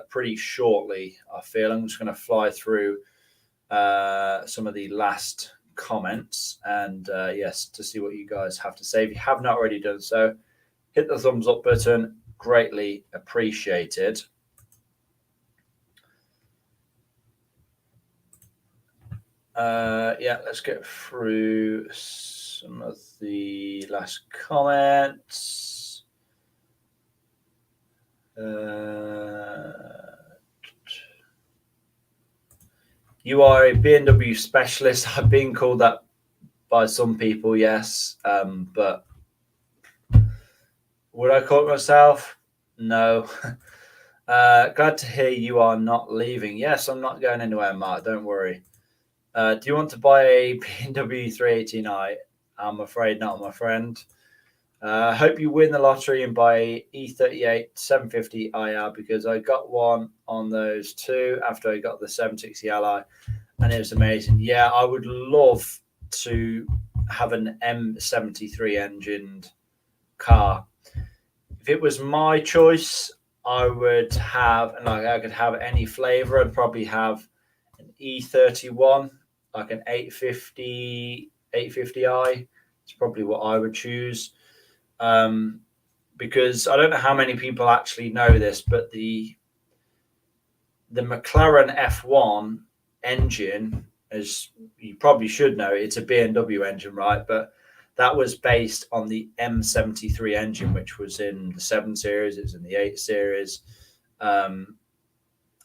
S1: pretty shortly, I feel. I'm just going to fly through some of the last comments and yes, to see what you guys have to say. If you have not already done so, hit the thumbs up button, greatly appreciated. Yeah, let's get through some of the last comments. You are a BMW specialist. I've been called that by some people, yes. But would I call it myself? No. Glad to hear you are not leaving. Yes, I'm not going anywhere, Mark. Don't worry. Do you want to buy a BMW 318i? I'm afraid not, my friend. I hope you win the lottery and buy a E38 750 IR, because I got one on those too after I got the 760 Ally, and it was amazing. Yeah, I would love to have an M73 engined car. If it was my choice, I would have, like, I could have any flavor. I'd probably have an E31, like an 850i. It's probably what I would choose. Because I don't know how many people actually know this, but the McLaren F1 engine, as you probably should know, it's a BMW engine, right? But that was based on the M73 engine, which was in the 7 Series. It was in the 8 Series.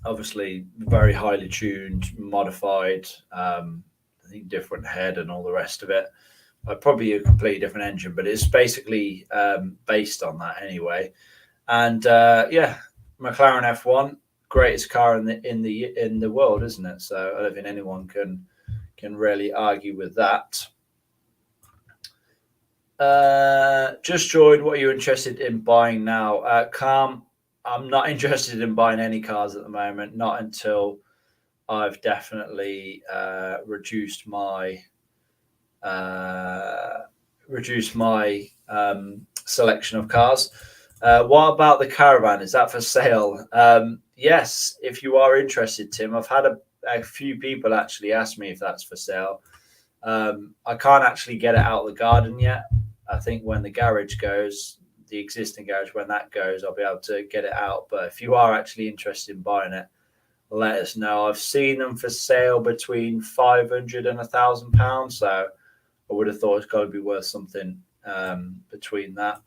S1: Obviously, very highly tuned, modified, I think different head and all the rest of it. Probably a completely different engine, but it's basically based on that anyway. And yeah, McLaren F1, greatest car in the world, isn't it? So I don't think anyone can really argue with that. Just joined. What are you interested in buying now? Calm. I'm not interested in buying any cars at the moment. Not until I've definitely reduced my selection of cars. What about the Caravan? Is that for sale? Yes, if you are interested, Tim. I've had a few people actually ask me if that's for sale. I can't actually get it out of the garden yet. I think when the garage goes, the existing garage, when that goes, I'll be able to get it out. But if you are actually interested in buying it, let us know. I've seen them for sale between £500 and £1,000. So I would have thought it's got to be worth something between that.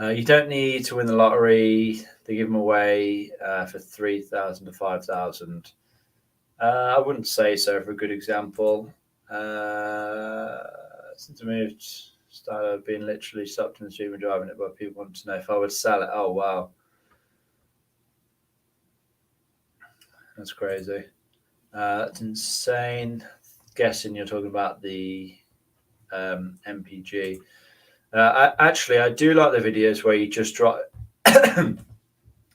S1: You don't need to win the lottery. They give them away for 3,000 to 5,000. I wouldn't say so for a good example. Let's Since I moved, started being literally stopped in the street and driving it, but people want to know if I would sell it. Oh wow, that's crazy. That's insane. Guessing you're talking about the MPG. I do like the videos where you just drive,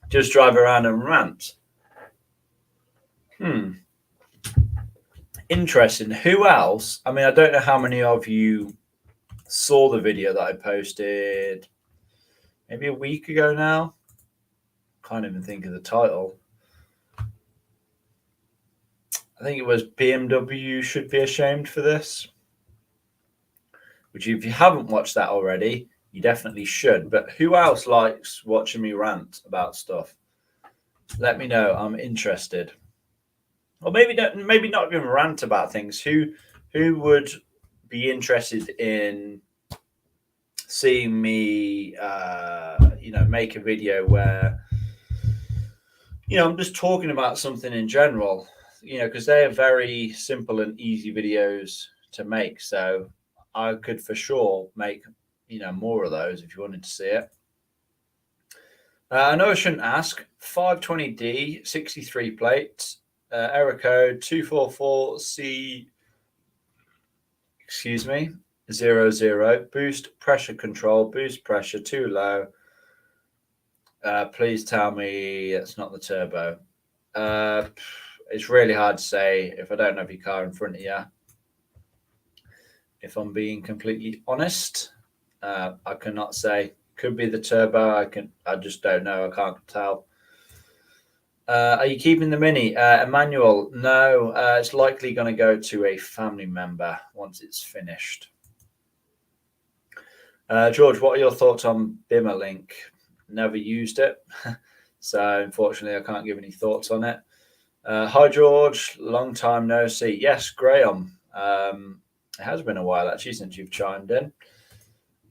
S1: just drive around and rant. Interesting. Who else? I mean, I don't know how many of you saw the video that I posted maybe a week ago now. Can't even think of the title. I think it was BMW should be ashamed for this. Which, if you haven't watched that already, you definitely should. But who else likes watching me rant about stuff? Let me know. I'm interested. Or maybe not even rant about things. Who would be interested in seeing me, make a video where, I'm just talking about something in general, because they are very simple and easy videos to make. So I could for sure make, more of those if you wanted to see it. I know I shouldn't ask. 520D, 63 plates, error code 244C, 00. Boost pressure control, boost pressure too low. Please tell me it's not the turbo. It's really hard to say if I don't have your car in front of you. If I'm being completely honest, I cannot say. Could be the turbo. I just don't know. I can't tell. Are you keeping the Mini? Emmanuel, no. It's likely going to go to a family member once it's finished. George, what are your thoughts on Bimmerlink? Never used it. So unfortunately, I can't give any thoughts on it. Hi, George. Long time no see. Yes, Graham. It has been a while, actually, since you've chimed in.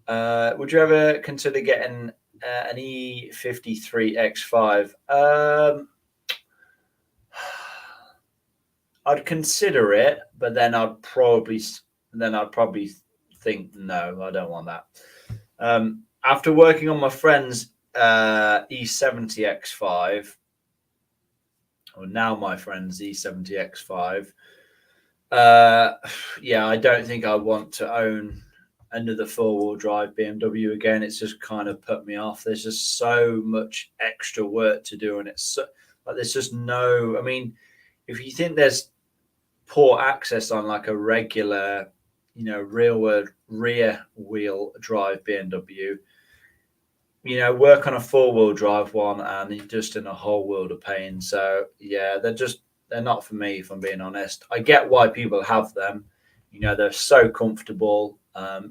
S1: Would you ever consider getting an E53X5? I'd consider it, but then I'd probably think, no, I don't want that. After working on my friend's E70X5, or now my friend's E70X5, I don't think I want to own another four-wheel drive BMW again. It's just kind of put me off. There's just so much extra work to do, and it's there's just no. I mean, if you think there's poor access on like a regular, rear wheel drive BMW, work on a four-wheel drive one, and you're just in a whole world of pain. So yeah, they're not for me, if I'm being honest. I get why people have them. They're so comfortable.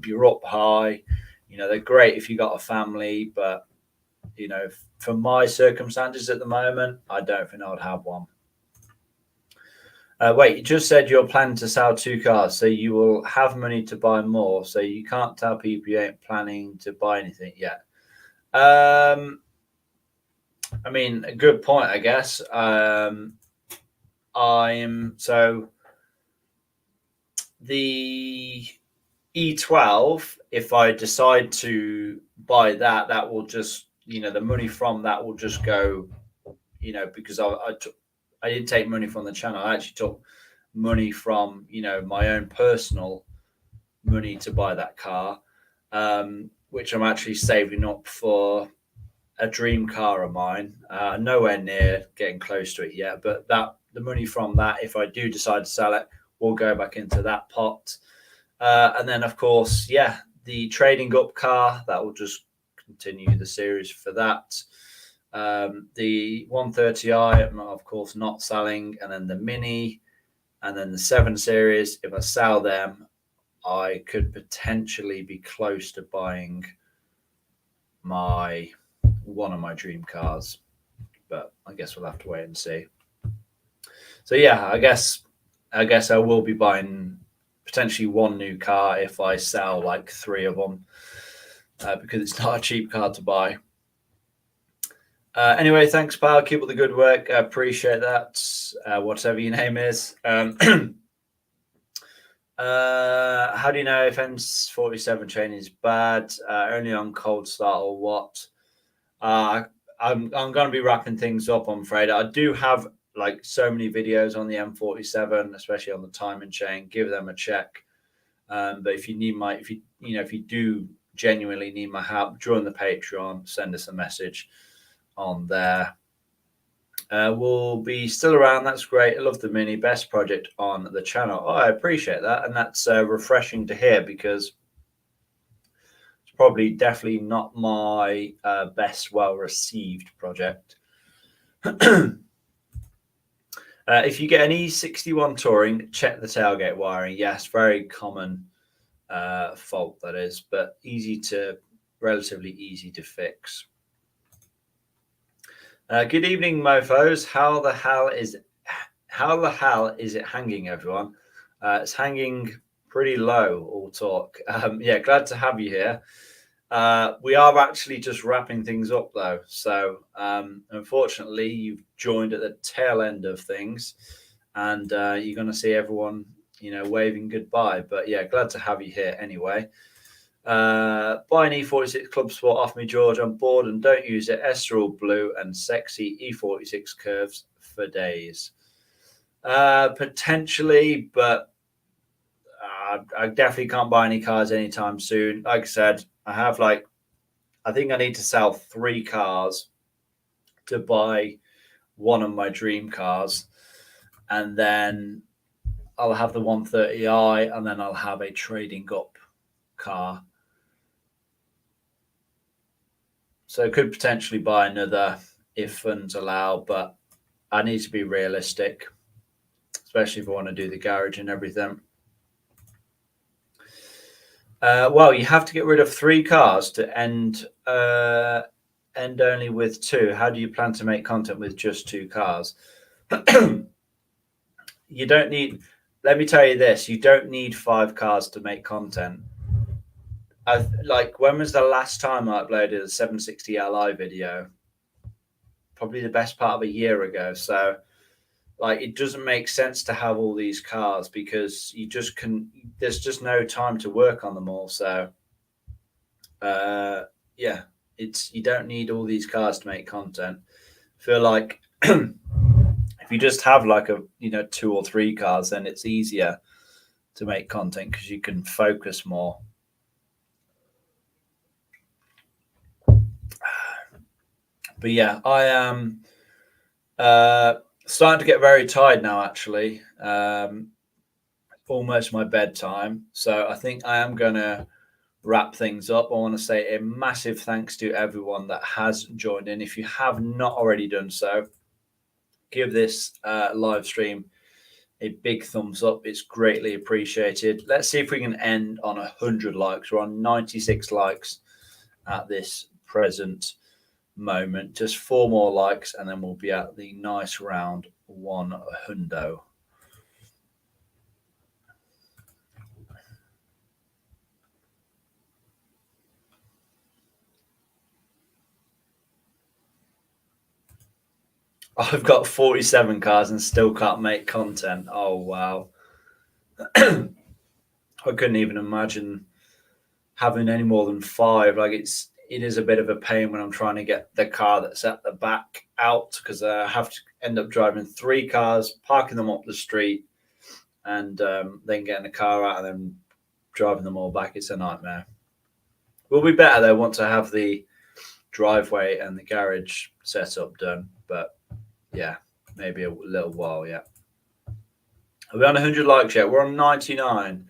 S1: You're up high. They're great if you got a family, but for my circumstances at the moment, I don't think I would have one. Wait, you just said you're planning to sell 2 cars, so you will have money to buy more. So you can't tell people you ain't planning to buy anything yet. I mean, a good point, I guess. The E12, if I decide to buy that, that will just, the money from that will just go, because I didn't take money from the channel. I actually took money from, my own personal money to buy that car, which I'm actually saving up for a dream car of mine. Nowhere near getting close to it yet, but the money from that, if I do decide to sell it, will go back into that pot. And then, of course, the trading up car, that will just continue the series for that. The 130i, I'm of course not selling, and then the Mini, and then the 7 Series. If I sell them, I could potentially be close to buying one of my dream cars, but I guess we'll have to wait and see. So yeah, I guess I will be buying potentially 1 new car if I sell like 3 of them, because it's not a cheap car to buy. Anyway, thanks, pal. Keep up the good work. I appreciate that. Whatever your name is. How do you know if N47 training is bad? Only on cold start or what? I'm going to be wrapping things up, I'm afraid. I do have like so many videos on the M47, especially on the timing chain. Give them a check. But if you need if you do genuinely need my help, join the Patreon, send us a message on there. We'll be still around. That's great. I love the mini best project on the channel. Oh, I appreciate that. And that's refreshing to hear because it's probably definitely not my best well-received project. If you get an E61 Touring, check the tailgate wiring. Yes, very common fault that is, but relatively easy to fix. Good evening, mofos. How the hell is it hanging, everyone? It's hanging pretty low, all talk. Yeah, glad to have you here. We are actually just wrapping things up, though. So, unfortunately, you've joined at the tail end of things, and you're going to see everyone, waving goodbye. But yeah, glad to have you here anyway. Buy an E46 Club Sport off me, George. I'm bored and don't use it. Esterol blue and sexy E46 curves for days. Potentially, but I definitely can't buy any cars anytime soon. Like I said, I think I need to sell 3 cars to buy one of my dream cars, and then I'll have the 130i, and then I'll have a trading up car. So I could potentially buy another if funds allow, but I need to be realistic, especially if I want to do the garage and everything. Well, you have to get rid of 3 cars to end only with 2. How do you plan to make content with just 2 cars? You don't need. Let me tell you this: you don't need 5 cars to make content. When was the last time I uploaded a 760 Li video? Probably the best part of a year ago. So, it doesn't make sense to have all these cars because there's just no time to work on them all. So, yeah, you don't need all these cars to make content. I feel like if you just have 2 or 3 cars, then it's easier to make content because you can focus more. But yeah, I am starting to get very tired now, actually. Almost my bedtime. So I think I am going to wrap things up. I want to say a massive thanks to everyone that has joined in. If you have not already done so, give this live stream a big thumbs up. It's greatly appreciated. Let's see if we can end on 100 likes. We're on 96 likes at this present moment. Just 4 more likes and then we'll be at the nice round 100. I've got 47 cars and still can't make content. Oh wow. I couldn't even imagine having any more than 5. It is a bit of a pain when I'm trying to get the car that's at the back out because I have to end up driving 3 cars, parking them up the street, and then getting the car out and then driving them all back. It's a nightmare. Will be better though once I have the driveway and the garage setup done. But yeah, maybe a little while yet. Are we on 100 likes yet? We're on 99.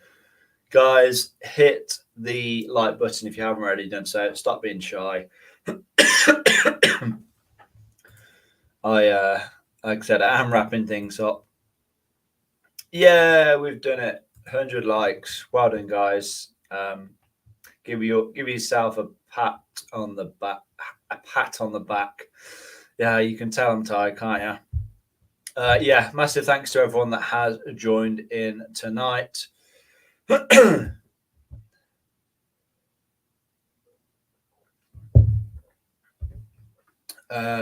S1: Guys, hit the like button if you haven't already done so. Stop being shy. Like I said, I am wrapping things up. Yeah, we've done it. 100 likes. Well done, guys. Give yourself a pat on the back. A pat on the back. Yeah, you can tell I'm tired, can't you? Yeah, massive thanks to everyone that has joined in tonight.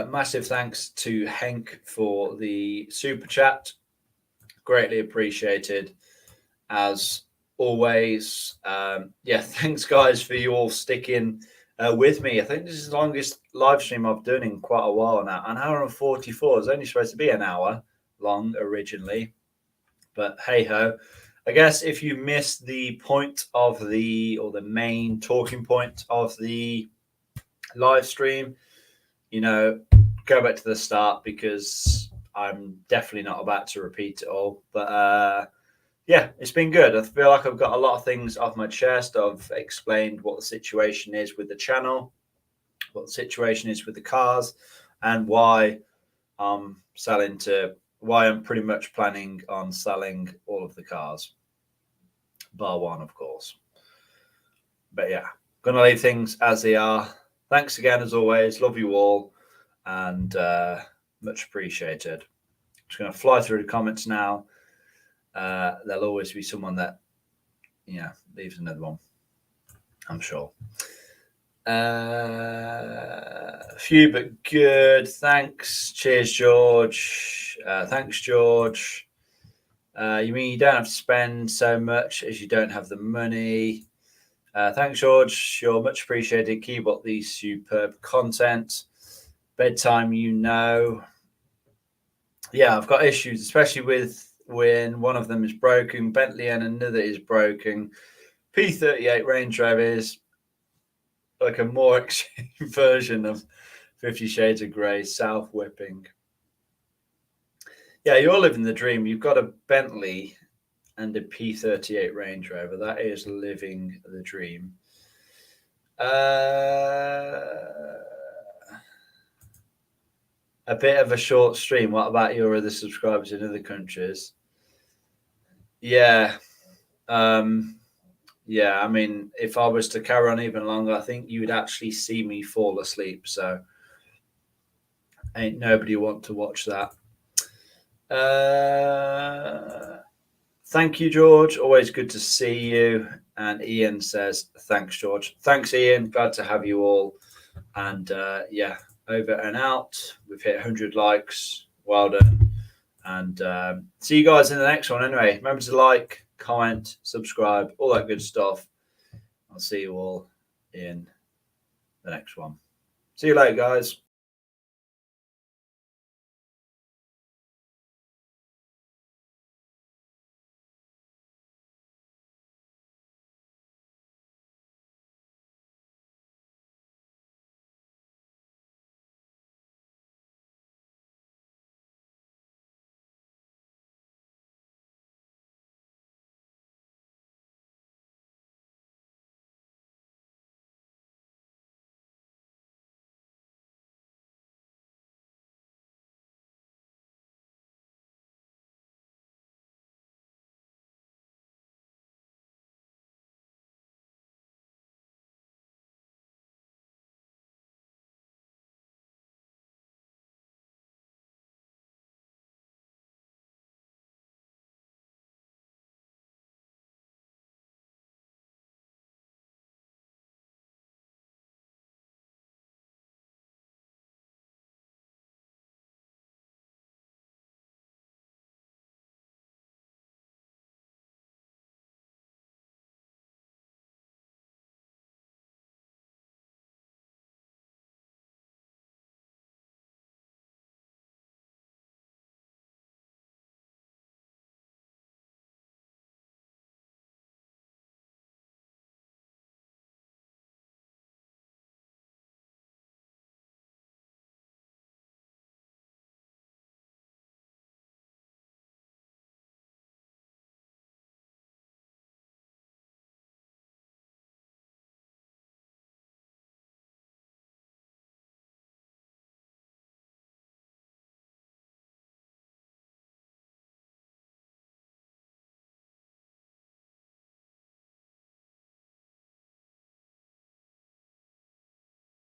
S1: Massive thanks to Henk for the super chat. Greatly appreciated, as always. Yeah, thanks guys for you all sticking with me. I think this is the longest live stream I've done in quite a while now. An hour and 44. It's only supposed to be an hour long originally, but hey ho. I guess if you missed the point of the main talking point of the live stream, go back to the start because I'm definitely not about to repeat it all. But yeah, it's been good. I feel like I've got a lot of things off my chest. I've explained what the situation is with the channel, what the situation is with the cars, and why I'm pretty much planning on selling all of the cars, bar one, of course. But yeah, gonna leave things as they are. Thanks again, as always. Love you all, and much appreciated. Just gonna fly through the comments now. There'll always be someone that leaves another one, I'm sure. Few but good. Thanks. Cheers, George. Thanks, George. You mean you don't have to spend so much as you don't have the money? Thanks, George. You're much appreciated. Keep up the superb content. Bedtime, Yeah, I've got issues, especially with when one of them is broken, Bentley, and another is broken. P38 Range Rover is like a more extreme version of 50 Shades of Grey, South Whipping. Yeah, you're living the dream. You've got a Bentley and a P38 Range Rover. That is living the dream. A bit of a short stream. What about your other subscribers in other countries? Yeah. Yeah, I mean, if I was to carry on even longer, I think you would actually see me fall asleep. So ain't nobody want to watch that. Thank you, George. Always good to see you. And Ian says, thanks, George. Thanks, Ian. Glad to have you all. And yeah, over and out. We've hit 100 likes. Well done. And see you guys in the next one. Anyway, remember to like, comment, subscribe, all that good stuff. I'll see you all in the next one. See you later, guys.